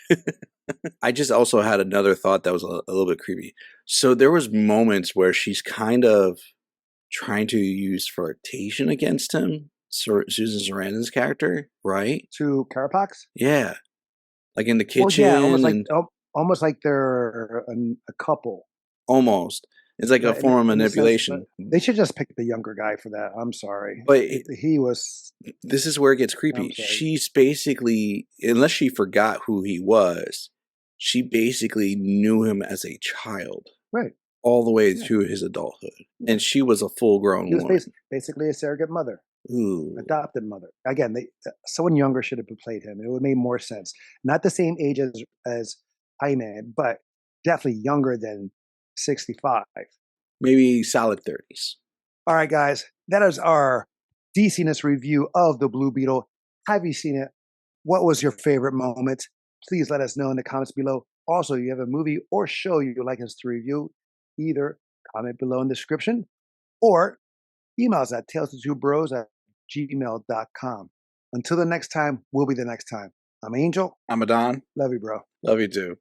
Speaker 2: I just also had another thought that was a little bit creepy. So there was moments where she's kind of trying to use flirtation against him, Susan Sarandon's character, right?
Speaker 1: To Carapax?
Speaker 2: Yeah. Like in the kitchen.
Speaker 1: Well, yeah, almost like they're a couple.
Speaker 2: Almost. It's like a form of manipulation.
Speaker 1: They should just pick the younger guy for that. I'm sorry.
Speaker 2: But
Speaker 1: he was...
Speaker 2: This is where it gets creepy. She's basically, unless she forgot who he was, she basically knew him as a child.
Speaker 1: Right.
Speaker 2: All the way through his adulthood. And she was a full-grown woman.
Speaker 1: He was basically a surrogate mother.
Speaker 2: Ooh.
Speaker 1: Adopted mother. Again, someone younger should have played him. It would have made more sense. Not the same age as Jaime, but definitely younger than 65.
Speaker 2: Maybe solid 30s.
Speaker 1: All right, guys. That is our DC-ness review of the Blue Beetle. Have you seen it? What was your favorite moment? Please let us know in the comments below. Also, you have a movie or show you'd like us to review, either comment below in the description or email us at tales2bros@gmail.com. Until the next time, we'll be the next time. I'm Angel.
Speaker 2: I'm Adan.
Speaker 1: Love you, bro.
Speaker 2: Love you too.